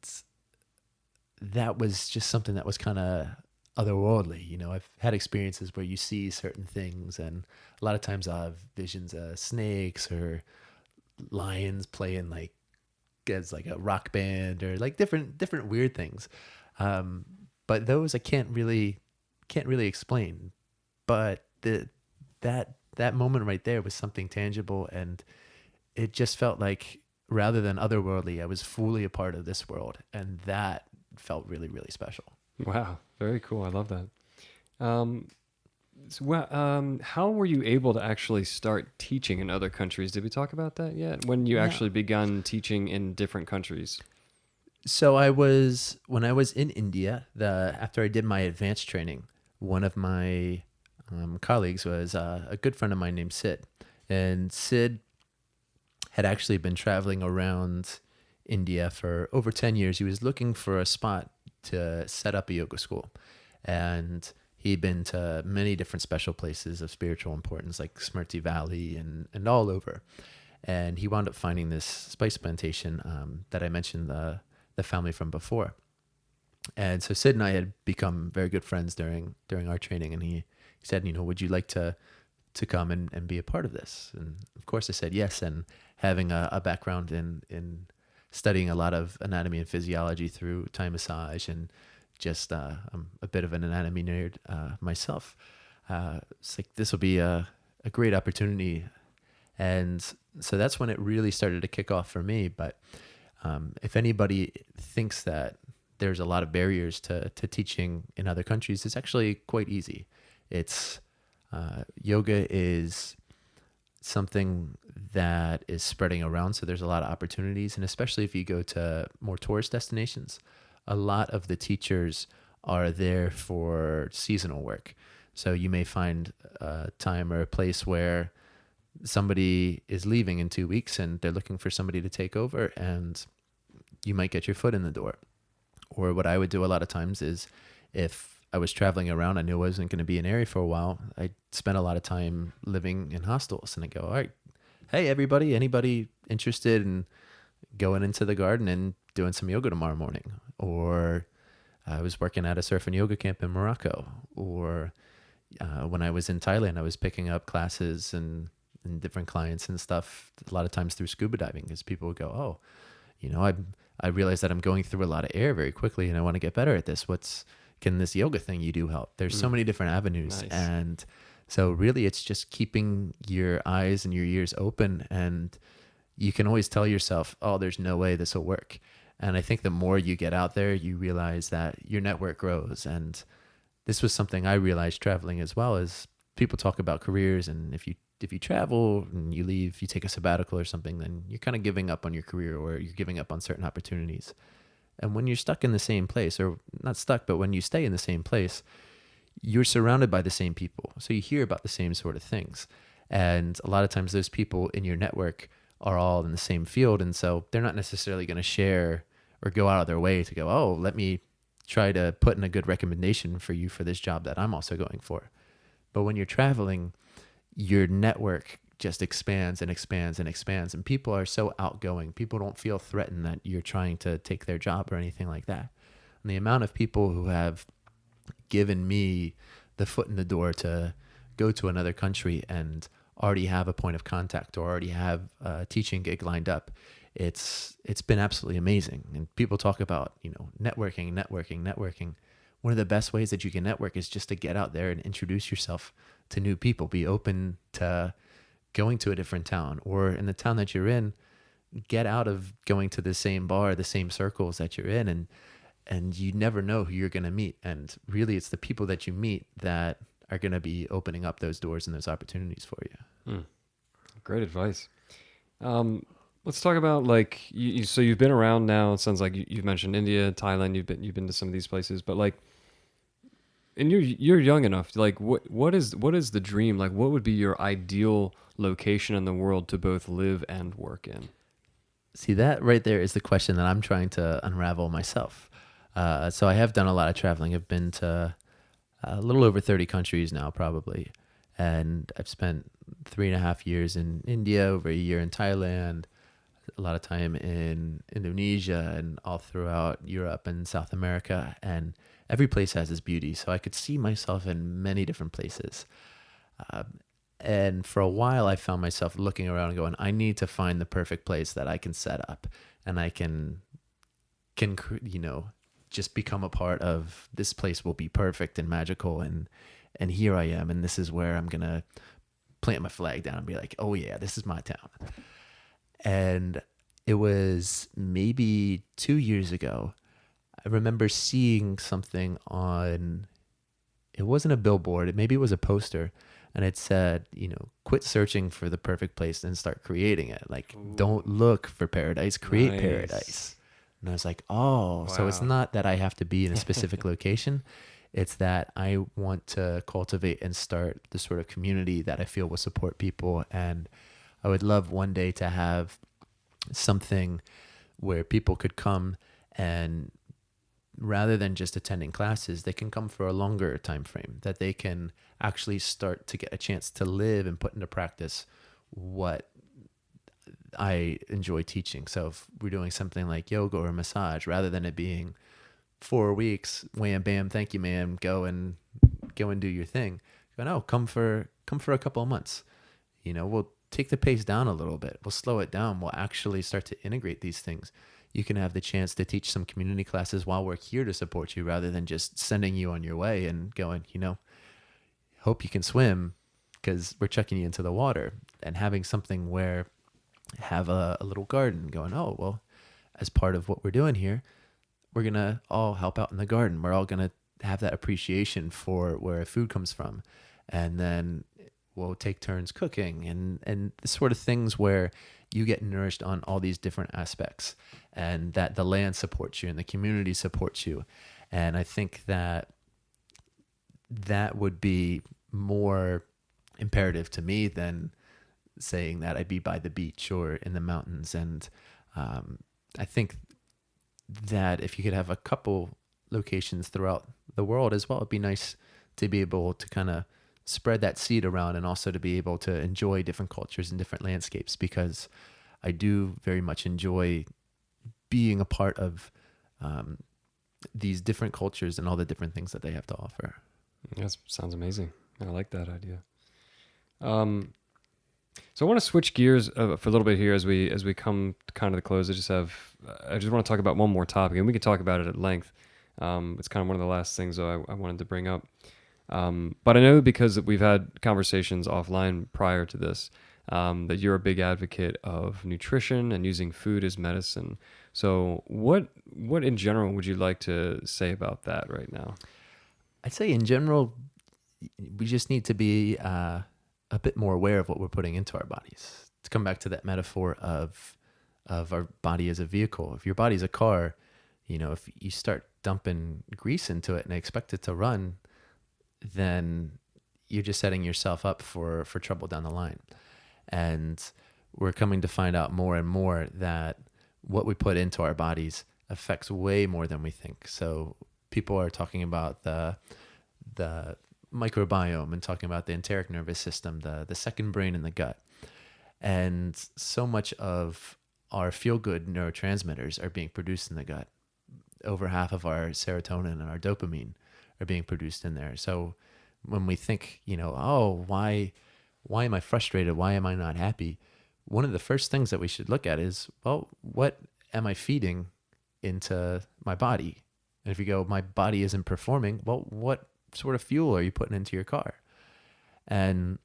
that was just something that was kind of otherworldly. I've had experiences where you see certain things, and a lot of times I have visions of snakes or lions playing as a rock band or different weird things. But those I can't really explain. But that moment right there was something tangible, and it just felt like rather than otherworldly, I was fully a part of this world, and that felt really, really special. Wow, very cool. I love that. How were you able to actually start teaching in other countries? Did we talk about that yet? When you actually begun teaching in different countries? So when I was in India, after I did my advanced training, one of my colleagues was a good friend of mine named Sid. And Sid had actually been traveling around India for over 10 years. He was looking for a spot to set up a yoga school. And he'd been to many different special places of spiritual importance, like Smriti Valley and all over. And he wound up finding this spice plantation that I mentioned the family from before. And so Sid and I had become very good friends during our training. And he said, would you like to come and be a part of this? And of course I said yes. And having a background in studying a lot of anatomy and physiology through Thai massage, and just I'm a bit of an anatomy nerd myself. It's like this will be a great opportunity. And so that's when it really started to kick off for me. But if anybody thinks that there's a lot of barriers to teaching in other countries, it's actually quite easy. It's Yoga is something that is spreading around, so there's a lot of opportunities, and especially if you go to more tourist destinations, a lot of the teachers are there for seasonal work. So you may find a time or a place where somebody is leaving in 2 weeks and they're looking for somebody to take over, and you might get your foot in the door. Or what I would do a lot of times is, if I was traveling around, I knew I wasn't going to be in an area for a while, I spent a lot of time living in hostels, and I go, all right, hey, everybody, anybody interested in going into the garden and doing some yoga tomorrow morning? Or I was working at a surf and yoga camp in Morocco. Or when I was in Thailand, I was picking up classes and different clients and stuff, a lot of times through scuba diving, because people would go, oh, I realize that I'm going through a lot of air very quickly and I want to get better at this. Can this yoga thing you do help? There's so many different avenues. Nice. And so really it's just keeping your eyes and your ears open, and you can always tell yourself, oh, there's no way this will work. And I think the more you get out there, you realize that your network grows. And this was something I realized traveling as well, as people talk about careers. And if you travel and you leave, you take a sabbatical or something, then you're kind of giving up on your career, or you're giving up on certain opportunities. And when you're stuck in the same place, or not stuck, but when you stay in the same place, you're surrounded by the same people. So you hear about the same sort of things. And a lot of times those people in your network are all in the same field. And so they're not necessarily going to share or go out of their way to go, oh, let me try to put in a good recommendation for you for this job that I'm also going for. But when you're traveling, your network just expands and expands and expands, and people are so outgoing. People don't feel threatened that you're trying to take their job or anything like that. And the amount of people who have given me the foot in the door to go to another country and already have a point of contact, or already have a teaching gig lined up, it's been absolutely amazing. And people talk about, networking. One of the best ways that you can network is just to get out there and introduce yourself to new people. Be open to going to a different town, or in the town that you're in, get out of going to the same bar, the same circles that you're in, and you never know who you're going to meet. And really, it's the people that you meet that are going to be opening up those doors and those opportunities for you. Great advice. Let's talk about, like, so you've been around now. It sounds like you've mentioned India, Thailand. You've been to some of these places, but like, and you're young enough. Like, what is the dream? Like, what would be your ideal location in the world to both live and work in? See, that right there is the question that I'm trying to unravel myself. So I have done a lot of traveling. I've been to a little over 30 countries now, probably. And I've spent 3.5 years in India, over a year in Thailand, a lot of time in Indonesia, and all throughout Europe and South America. And every place has its beauty. So I could see myself in many different places. And for a while, I found myself looking around and going, I need to find the perfect place that I can set up, and I can just become a part of. This place will be perfect and magical, and here I am, and this is where I'm gonna plant my flag down and be like, oh yeah, this is my town. And it was maybe 2 years ago, I remember seeing something on, it wasn't a billboard, maybe it was a poster, and it said, quit searching for the perfect place and start creating it. Like, don't look for paradise, create paradise. And I was like, oh, wow. So it's not that I have to be in a specific location. It's that I want to cultivate and start the sort of community that I feel will support people. And I would love one day to have something where people could come, and rather than just attending classes, they can come for a longer time frame, that they can actually start to get a chance to live and put into practice what I enjoy teaching. So if we're doing something like yoga or massage, rather than it being 4 weeks, wham, bam, thank you, ma'am, go and do your thing. Go, no, come for a couple of months. We'll take the pace down a little bit. We'll slow it down. We'll actually start to integrate these things. You can have the chance to teach some community classes while we're here to support you, rather than just sending you on your way and going, hope you can swim because we're chucking you into the water. And having something where have a little garden, going, oh, well, as part of what we're doing here, we're going to all help out in the garden. We're all going to have that appreciation for where food comes from. and then we'll take turns cooking, and the sort of things where you get nourished on all these different aspects, and that the land supports you and the community supports you. And I think that that would be more imperative to me than saying that I'd be by the beach or in the mountains. And I think that if you could have a couple locations throughout the world as well, it'd be nice to be able to kind of spread that seed around, and also to be able to enjoy different cultures and different landscapes, because I do very much enjoy being a part of these different cultures and all the different things that they have to offer. That sounds amazing. I like that idea. So I want to switch gears for a little bit here as we come kind of the close. I just want to talk about one more topic, and we could talk about it at length. It's kind of one of the last things I wanted to bring up. But I know, because we've had conversations offline prior to this, that you're a big advocate of nutrition and using food as medicine. So what in general would you like to say about that right now? I'd say in general, we just need to be a bit more aware of what we're putting into our bodies. To come back to that metaphor of our body as a vehicle. If your body's a car, if you start dumping grease into it and expect it to run, then you're just setting yourself up for trouble down the line. And we're coming to find out more and more that what we put into our bodies affects way more than we think. So people are talking about the microbiome and talking about the enteric nervous system, the second brain in the gut. And so much of our feel-good neurotransmitters are being produced in the gut. Over half of our serotonin and our dopamine are being produced in there. So when we think, why am I frustrated? Why am I not happy? One of the first things that we should look at is, well, what am I feeding into my body? And if you go, my body isn't performing, well, what sort of fuel are you putting into your car? And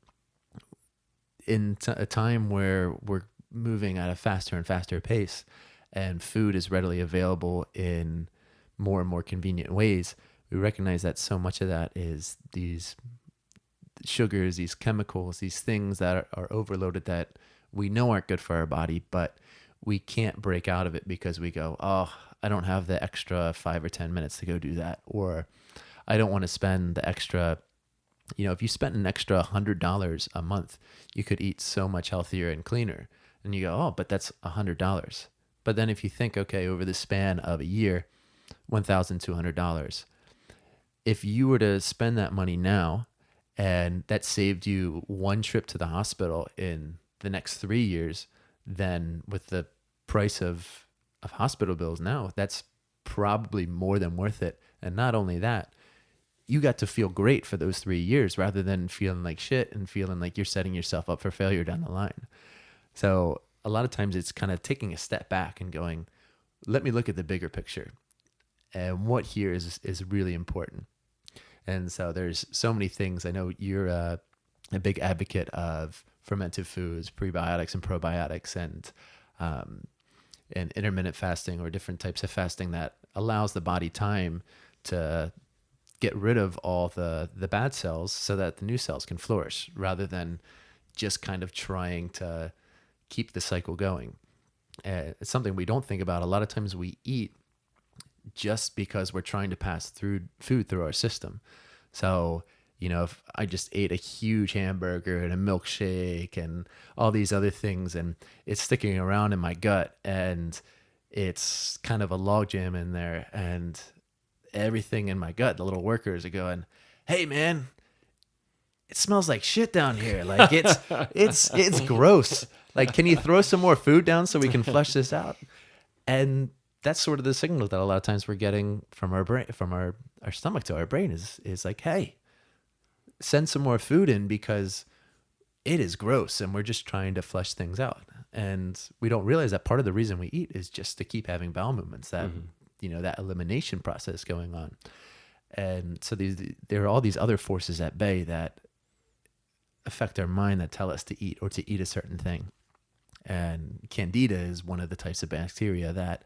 in a time where we're moving at a faster and faster pace, and food is readily available in more and more convenient ways, we recognize that so much of that is these sugars, these chemicals, these things that are overloaded that we know aren't good for our body, but we can't break out of it because we go, oh, I don't have the extra 5 or 10 minutes to go do that. Or I don't want to spend the extra, if you spent an extra $100 a month, you could eat so much healthier and cleaner. And you go, oh, but that's $100. But then if you think, okay, over the span of a year, $1,200, if you were to spend that money now, and that saved you one trip to the hospital in the next 3 years, then with the price of hospital bills now, that's probably more than worth it. And not only that, you got to feel great for those 3 years rather than feeling like shit and feeling like you're setting yourself up for failure down the line. So a lot of times it's kind of taking a step back and going, let me look at the bigger picture. And what here is really important. And so there's so many things. I know you're a big advocate of fermented foods, prebiotics and probiotics, and intermittent fasting, or different types of fasting that allows the body time to get rid of all the bad cells so that the new cells can flourish, rather than just kind of trying to keep the cycle going. It's something we don't think about. A lot of times we eat just because we're trying to pass through food through our system. So, if I just ate a huge hamburger and a milkshake and all these other things, and it's sticking around in my gut, and it's kind of a logjam in there, and everything in my gut, the little workers are going, hey man, it smells like shit down here. Like it's gross. Like, can you throw some more food down so we can flush this out? And that's sort of the signal that a lot of times we're getting from our brain, from our stomach to our brain is like, hey, send some more food in because it is gross and we're just trying to flush things out. And we don't realize that part of the reason we eat is just to keep having bowel movements, that, that elimination process going on. And so there are all these other forces at bay that affect our mind that tell us to eat or to eat a certain thing. And Candida is one of the types of bacteria that,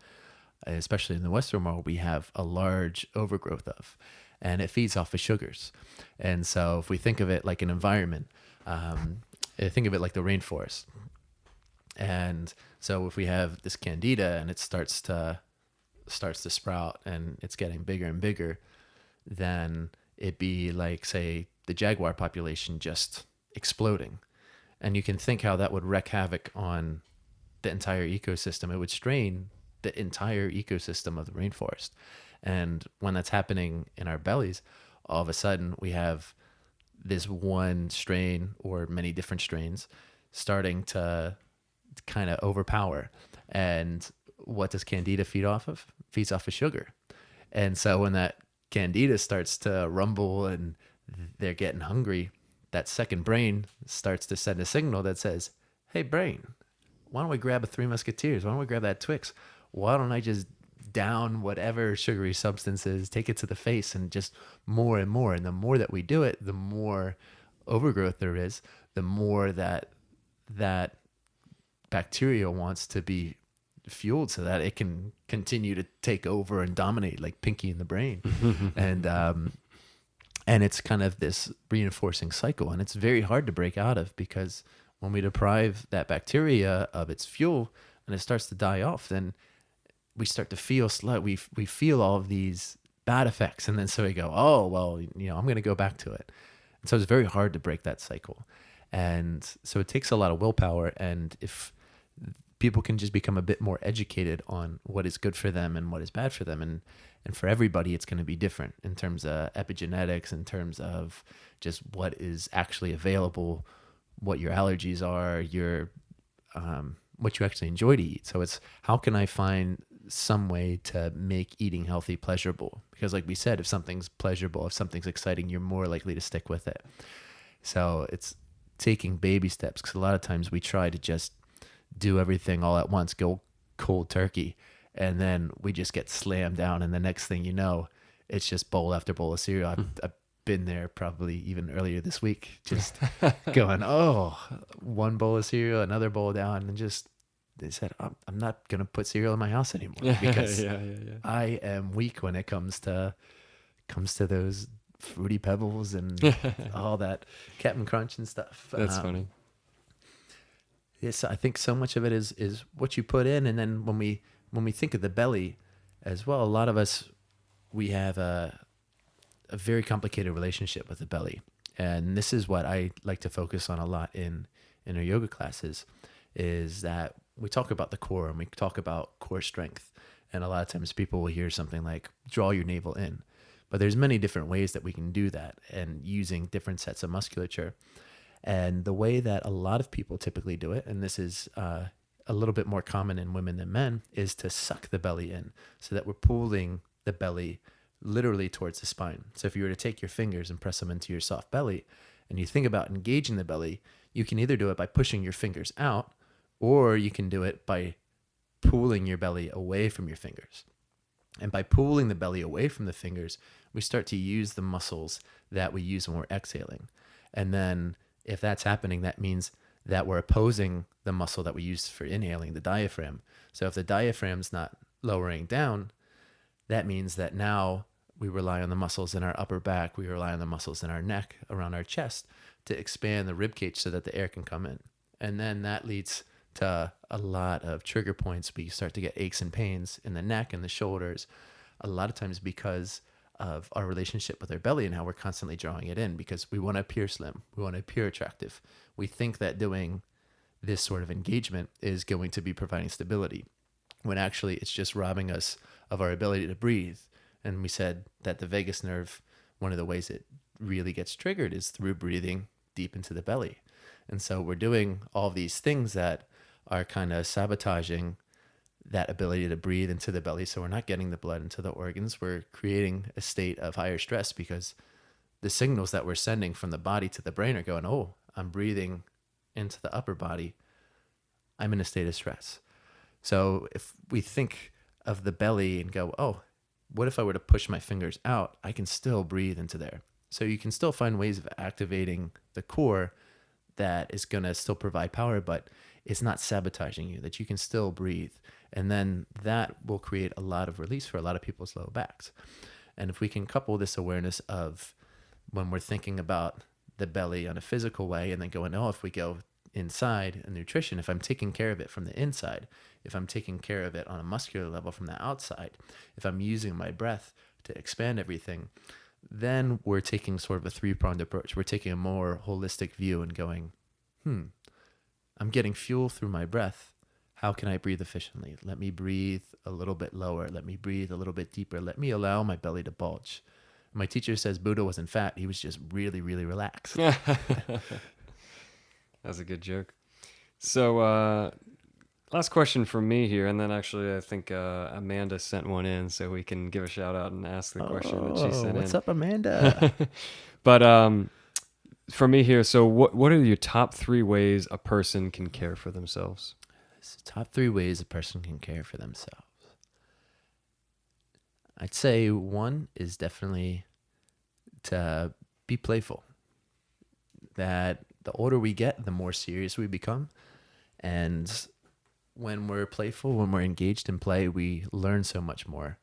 especially in the Western world, we have a large overgrowth of. and it feeds off of sugars. And so if we think of it like an environment, think of it like the rainforest. And so if we have this candida and it starts to sprout and it's getting bigger and bigger, then it'd be like, say, the jaguar population just exploding. And you can think how that would wreak havoc on the entire ecosystem. It would strain the entire ecosystem of the rainforest. And when that's happening in our bellies, all of a sudden we have this one strain or many different strains starting to kind of overpower. And what does candida feed off of? Feeds off of sugar. And so when that candida starts to rumble and they're getting hungry, that second brain starts to send a signal that says, hey, brain, why don't we grab a Three Musketeers? Why don't we grab that Twix? Why don't I just down whatever sugary substances, take it to the face, and just more and more. And the more that we do it, the more overgrowth there is, the more that bacteria wants to be fueled so that it can continue to take over and dominate like Pinky in the Brain. And it's kind of this reinforcing cycle, and it's very hard to break out of, because when we deprive that bacteria of its fuel and it starts to die off, then we start to feel we feel all of these bad effects. And then so we go, oh, well, I'm going to go back to it. And so it's very hard to break that cycle. And so it takes a lot of willpower. And if people can just become a bit more educated on what is good for them and what is bad for them, and for everybody, it's going to be different in terms of epigenetics, in terms of just what is actually available, what your allergies are, what you actually enjoy to eat. So it's, how can I find some way to make eating healthy pleasurable? Because like we said, if something's pleasurable, if something's exciting, you're more likely to stick with it. So it's taking baby steps, because a lot of times we try to just do everything all at once, go cold turkey, and then we just get slammed down, and the next thing you know, it's just bowl after bowl of cereal. I've been there probably even earlier this week, just going, one bowl of cereal, another bowl down, and just, they said, I'm not going to put cereal in my house anymore, because I am weak when it comes to those Fruity Pebbles and all that Captain Crunch and stuff. That's funny. Yes, I think so much of it is what you put in. And then when we think of the belly as well, a lot of us, we have a very complicated relationship with the belly. And this is what I like to focus on a lot in our yoga classes, is that we talk about the core and we talk about core strength. And a lot of times people will hear something like draw your navel in, but there's many different ways that we can do that, and using different sets of musculature. And the way that a lot of people typically do it, and this is a little bit more common in women than men, is to suck the belly in, so that we're pulling the belly literally towards the spine. So if you were to take your fingers and press them into your soft belly, and you think about engaging the belly, you can either do it by pushing your fingers out, or you can do it by pulling your belly away from your fingers. And by pulling the belly away from the fingers, we start to use the muscles that we use when we're exhaling. And then if that's happening, that means that we're opposing the muscle that we use for inhaling, the diaphragm. So if the diaphragm's not lowering down, that means that now we rely on the muscles in our upper back, we rely on the muscles in our neck, around our chest, to expand the rib cage so that the air can come in. And then that leads to a lot of trigger points. We start to get aches and pains in the neck and the shoulders, a lot of times because of our relationship with our belly and how we're constantly drawing it in, because we want to appear slim, we want to appear attractive. We think that doing this sort of engagement is going to be providing stability, when actually it's just robbing us of our ability to breathe. And we said that the vagus nerve, one of the ways it really gets triggered is through breathing deep into the belly. And so we're doing all these things that are kind of sabotaging that ability to breathe into the belly. So we're not getting the blood into the organs. We're creating a state of higher stress, because the signals that we're sending from the body to the brain are going, oh, I'm breathing into the upper body, I'm in a state of stress. So if we think of the belly and go, oh, what if I were to push my fingers out? I can still breathe into there. So you can still find ways of activating the core that is going to still provide power, but it's not sabotaging you, that you can still breathe. And then that will create a lot of release for a lot of people's low backs. And if we can couple this awareness of when we're thinking about the belly on a physical way, and then going, oh, if we go inside and nutrition, if I'm taking care of it from the inside, if I'm taking care of it on a muscular level from the outside, if I'm using my breath to expand everything, then we're taking sort of a three-pronged approach. We're taking a more holistic view and going, I'm getting fuel through my breath. How can I breathe efficiently? Let me breathe a little bit lower. Let me breathe a little bit deeper. Let me allow my belly to bulge. My teacher says Buddha wasn't fat. He was just really, really relaxed. That's a good joke. So, last question from me here, and then actually I think Amanda sent one in, so we can give a shout out and ask the question that she sent in. What's up, Amanda? But for me here, so what are your top 3 ways a person can care for themselves? Top 3 ways a person can care for themselves. I'd say one is definitely to be playful. That the older we get, the more serious we become. And when we're playful, when we're engaged in play, we learn so much more.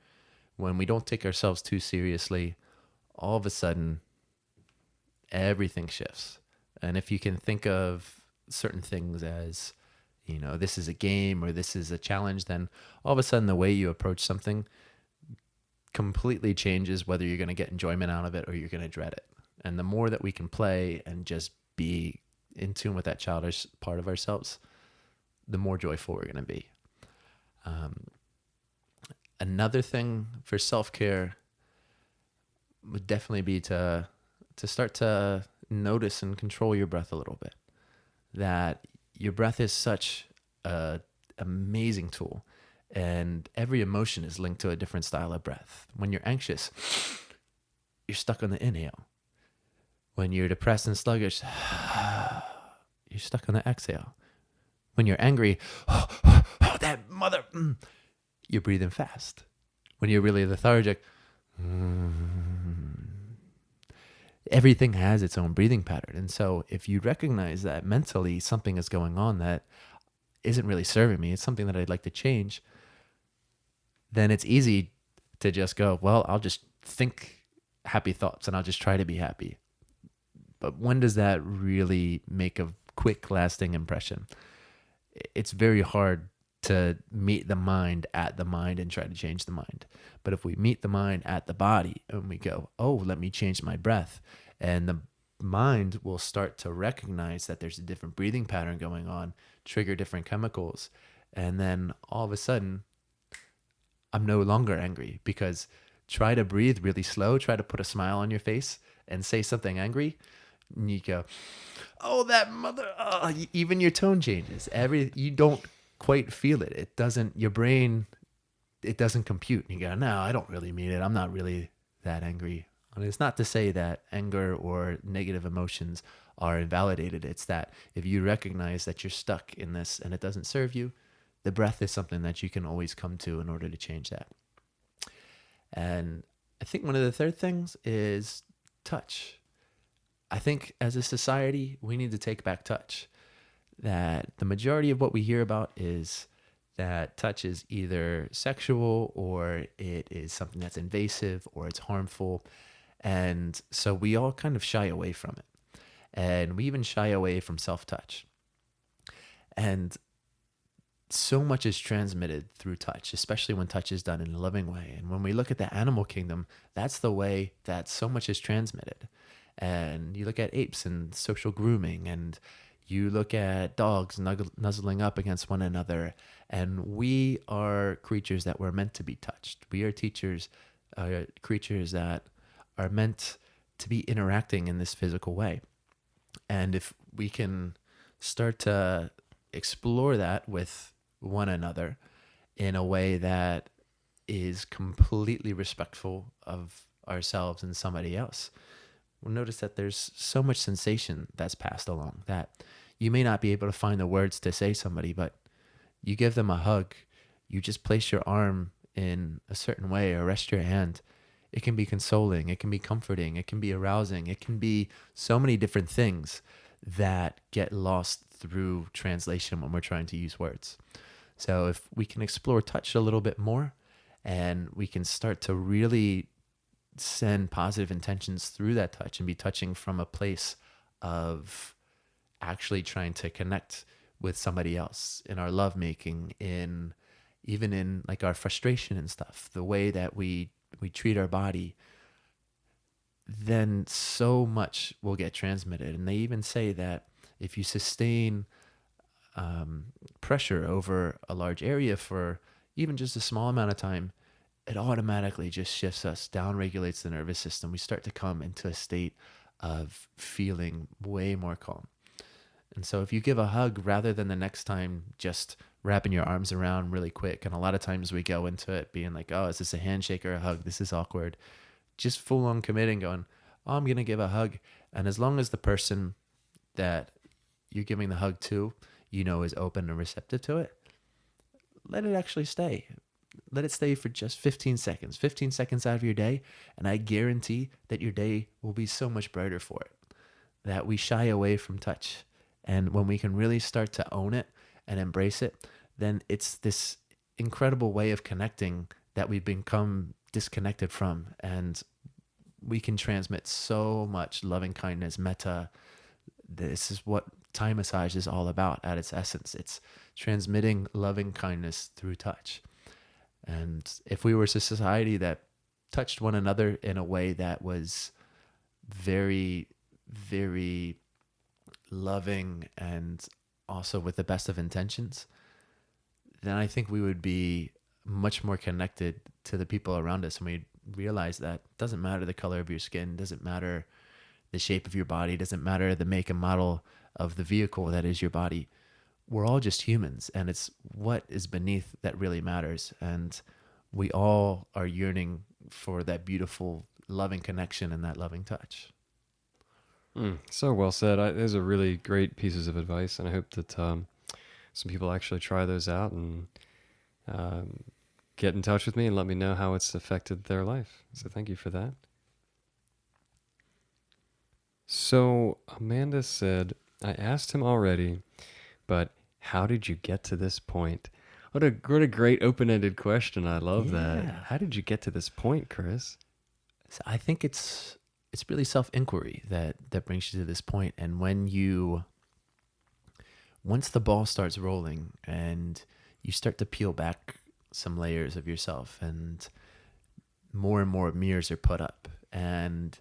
When we don't take ourselves too seriously, all of a sudden, everything shifts. And if you can think of certain things as, this is a game or this is a challenge, then all of a sudden the way you approach something completely changes whether you're going to get enjoyment out of it or you're going to dread it. And the more that we can play and just be in tune with that childish part of ourselves, the more joyful we're going to be. Another thing for self-care would definitely be to start to notice and control your breath a little bit. That your breath is such an amazing tool, and every emotion is linked to a different style of breath. When you're anxious, you're stuck on the inhale. When you're depressed and sluggish, you're stuck on the exhale. When you're angry, that mother, you're breathing fast. When you're really lethargic, everything has its own breathing pattern. And so if you recognize that mentally something is going on that isn't really serving me, it's something that I'd like to change, then it's easy to just go, well, I'll just think happy thoughts and I'll just try to be happy. But when does that really make a quick lasting impression? It's very hard to meet the mind at the mind and try to change the mind. But if we meet the mind at the body and we go, oh, let me change my breath, and the mind will start to recognize that there's a different breathing pattern going on, trigger different chemicals, and then all of a sudden, I'm no longer angry. Because try to breathe really slow, try to put a smile on your face and say something angry, and you go, oh, that mother, even your tone changes. You don't quite feel it. It doesn't, your brain, it doesn't compute. And you go, no, I don't really mean it. I'm not really that angry. And it's not to say that anger or negative emotions are invalidated. It's that if you recognize that you're stuck in this and it doesn't serve you, the breath is something that you can always come to in order to change that. And I think one of the third things is touch. I think as a society, we need to take back touch. That the majority of what we hear about is that touch is either sexual or it is something that's invasive or it's harmful. And so we all kind of shy away from it. And we even shy away from self-touch. And so much is transmitted through touch, especially when touch is done in a loving way. And when we look at the animal kingdom, that's the way that so much is transmitted. And you look at apes and social grooming, and you look at dogs nuzzling up against one another. And we are creatures that were meant to be touched. We are creatures that are meant to be interacting in this physical way. And if we can start to explore that with one another in a way that is completely respectful of ourselves and somebody else, we'll notice that there's so much sensation that's passed along that you may not be able to find the words to say somebody, but you give them a hug, you just place your arm in a certain way or rest your hand. It can be consoling, it can be comforting, it can be arousing, it can be so many different things that get lost through translation when we're trying to use words. So if we can explore touch a little bit more and we can start to really send positive intentions through that touch and be touching from a place of actually trying to connect with somebody else in our lovemaking, in even in like our frustration and stuff, the way that we treat our body, then so much will get transmitted. And they even say that if you sustain pressure over a large area for even just a small amount of time, it automatically just shifts us, down regulates the nervous system. We start to come into a state of feeling way more calm. And so if you give a hug rather than the next time just wrapping your arms around really quick, and a lot of times we go into it being like, oh, is this a handshake or a hug? This is awkward. Just full on committing, going, oh, I'm going to give a hug. And as long as the person that you're giving the hug to, is open and receptive to it, let it actually stay. Let it stay for just 15 seconds out of your day. And I guarantee that your day will be so much brighter for it. That we shy away from touch. And when we can really start to own it and embrace it, then it's this incredible way of connecting that we've become disconnected from. And we can transmit so much loving kindness, metta. This is what Thai massage is all about at its essence. It's transmitting loving kindness through touch. And if we were a society that touched one another in a way that was very, very loving and also with the best of intentions, then I think we would be much more connected to the people around us. And we'd realize that it doesn't matter the color of your skin, doesn't matter the shape of your body, doesn't matter the make and model of the vehicle that is your body. We're all just humans, and it's what is beneath that really matters. And we all are yearning for that beautiful, loving connection and that loving touch. So well said. Those are really great pieces of advice, and I hope that some people actually try those out and get in touch with me and let me know how it's affected their life. So thank you for that. So Amanda said, I asked him already, but how did you get to this point? What a great open-ended question. I love that. How did you get to this point, Chris? So I think it's really self-inquiry that brings you to this point. And once the ball starts rolling and you start to peel back some layers of yourself and more mirrors are put up, and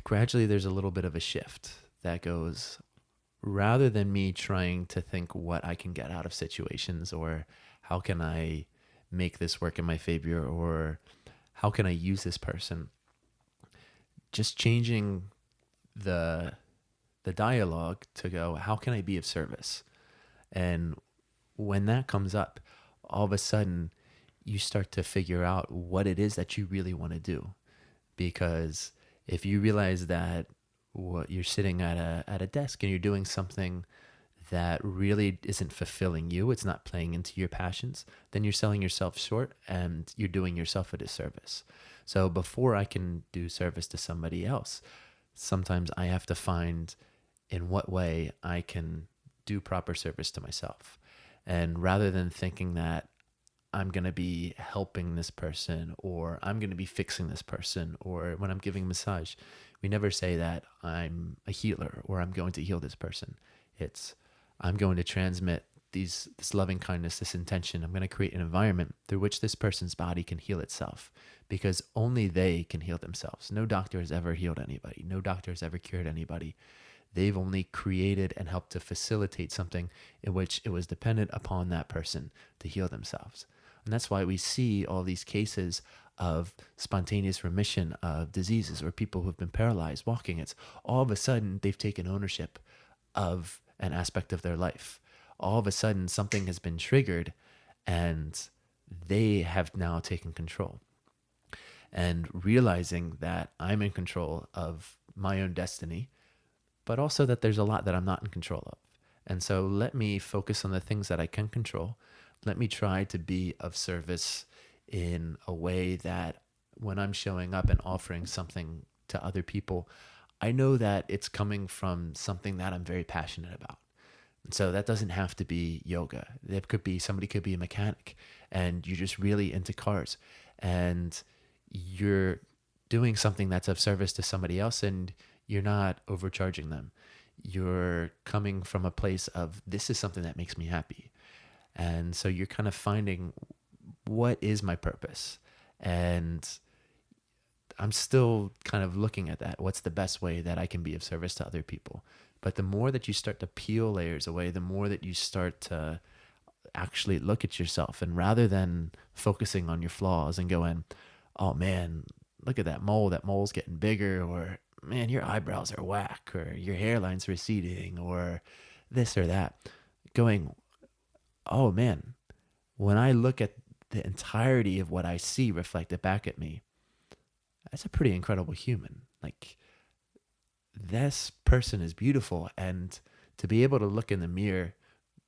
gradually there's a little bit of a shift that goes, rather than me trying to think what I can get out of situations or how can I make this work in my favor or how can I use this person, just changing the dialogue to go, how can I be of service? And when that comes up, all of a sudden you start to figure out what it is that you really want to do. Because if you realize that what you're sitting at a desk and you're doing something that really isn't fulfilling you, it's not playing into your passions, then you're selling yourself short and you're doing yourself a disservice. So before I can do service to somebody else, sometimes I have to find in what way I can do proper service to myself. And rather than thinking that I'm going to be helping this person or I'm going to be fixing this person, or when I'm giving a massage, we never say that I'm a healer or I'm going to heal this person. It's I'm going to transmit this loving kindness, this intention. I'm going to create an environment through which this person's body can heal itself, because only they can heal themselves. No doctor has ever healed anybody. No doctor has ever cured anybody. They've only created and helped to facilitate something in which it was dependent upon that person to heal themselves. And that's why we see all these cases of spontaneous remission of diseases or people who've been paralyzed walking. It's all of a sudden they've taken ownership of an aspect of their life. All of a sudden something has been triggered and they have now taken control. And realizing that I'm in control of my own destiny, but also that there's a lot that I'm not in control of. And so let me focus on the things that I can control. Let me try to be of service in a way that when I'm showing up and offering something to other people, I know that it's coming from something that I'm very passionate about. And so that doesn't have to be yoga. Somebody could be a mechanic and you're just really into cars and you're doing something that's of service to somebody else, and you're not overcharging them. You're coming from a place of, this is something that makes me happy. And so you're kind of finding, what is my purpose? And I'm still kind of looking at that. What's the best way that I can be of service to other people? But the more that you start to peel layers away, the more that you start to actually look at yourself, and rather than focusing on your flaws and going, oh man, look at that mole, that mole's getting bigger, or man, your eyebrows are whack, or your hairline's receding, or this or that, going, oh man, when I look at the entirety of what I see reflected back at me, that's a pretty incredible human. Like, this person is beautiful. And to be able to look in the mirror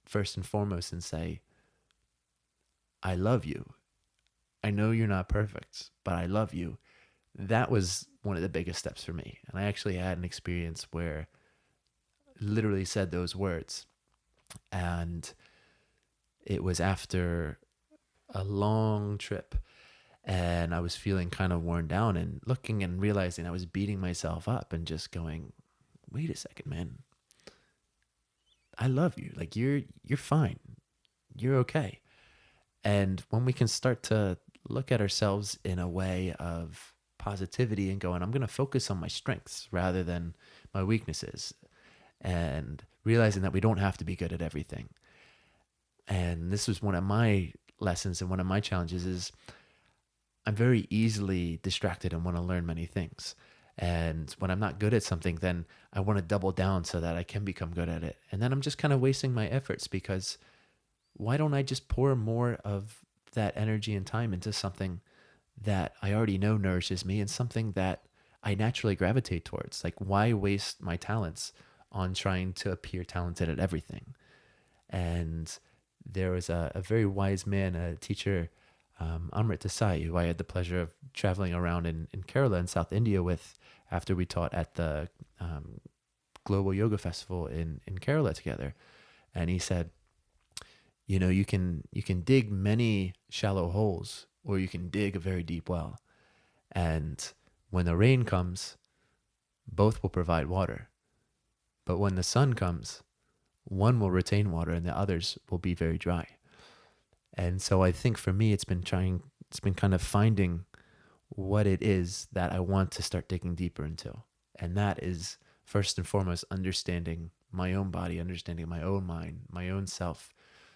first and foremost and say, I love you. I know you're not perfect, but I love you. That was one of the biggest steps for me. And I actually had an experience where I literally said those words. And it was after a long trip, and I was feeling kind of worn down, and looking and realizing I was beating myself up, and just going, wait a second, man. I love you. Like, you're fine. You're okay. And when we can start to look at ourselves in a way of positivity and going, I'm going to focus on my strengths rather than my weaknesses, and realizing that we don't have to be good at everything. And this was one of my lessons, and one of my challenges is, I'm very easily distracted and want to learn many things. And when I'm not good at something, then I want to double down so that I can become good at it. And then I'm just kind of wasting my efforts, because why don't I just pour more of that energy and time into something that I already know nourishes me, and something that I naturally gravitate towards? Like, why waste my talents on trying to appear talented at everything? And there was a very wise man, a teacher, Amrit Desai, who I had the pleasure of traveling around in Kerala in South India with, after we taught at the Global Yoga Festival in Kerala together. And he said, you know, you can dig many shallow holes, or you can dig a very deep well. And when the rain comes, both will provide water. But when the sun comes, one will retain water and the others will be very dry. And so I think for me, it's been kind of finding what it is that I want to start digging deeper into. And that is, first and foremost, understanding my own body, understanding my own mind, my own self,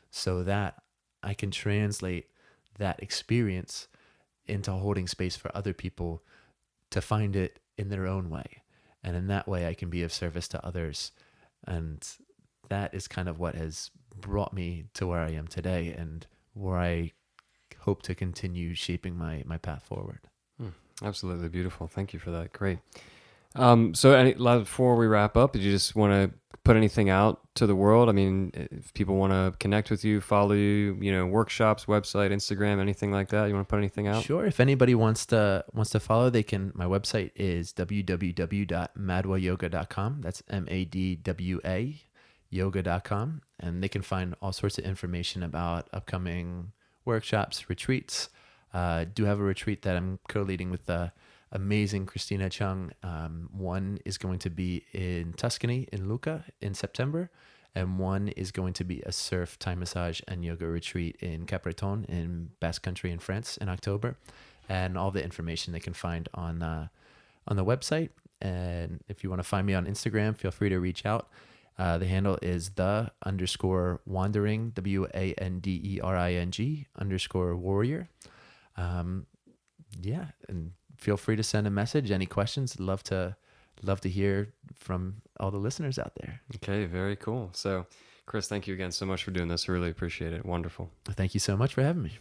so that I can translate that experience into holding space for other people to find it in their own way. And in that way, I can be of service to others. And that is kind of what has brought me to where I am today, and where I hope to continue shaping my path forward. Absolutely beautiful. Thank you for that. Great. Before we wrap up, did you just want to put anything out to the world? I mean, if people want to connect with you, follow you, workshops, website, Instagram, anything like that, you want to put anything out? Sure. If anybody wants to follow, they can. My website is www.madwayoga.com. That's MADWA yoga.com. And they can find all sorts of information about upcoming workshops, retreats. Do have a retreat that I'm co-leading with amazing Christina Chung. One is going to be in Tuscany, in Lucca, in September. And one is going to be a surf, Thai massage, and yoga retreat in Capbreton in Basque Country in France in October. And all the information they can find on the website. And if you want to find me on Instagram, feel free to reach out. The handle is _wandering, WANDERING _warrior. And feel free to send a message. Any questions? Love to hear from all the listeners out there. Okay, very cool. So, Chris, thank you again so much for doing this. I really appreciate it. Wonderful. Thank you so much for having me.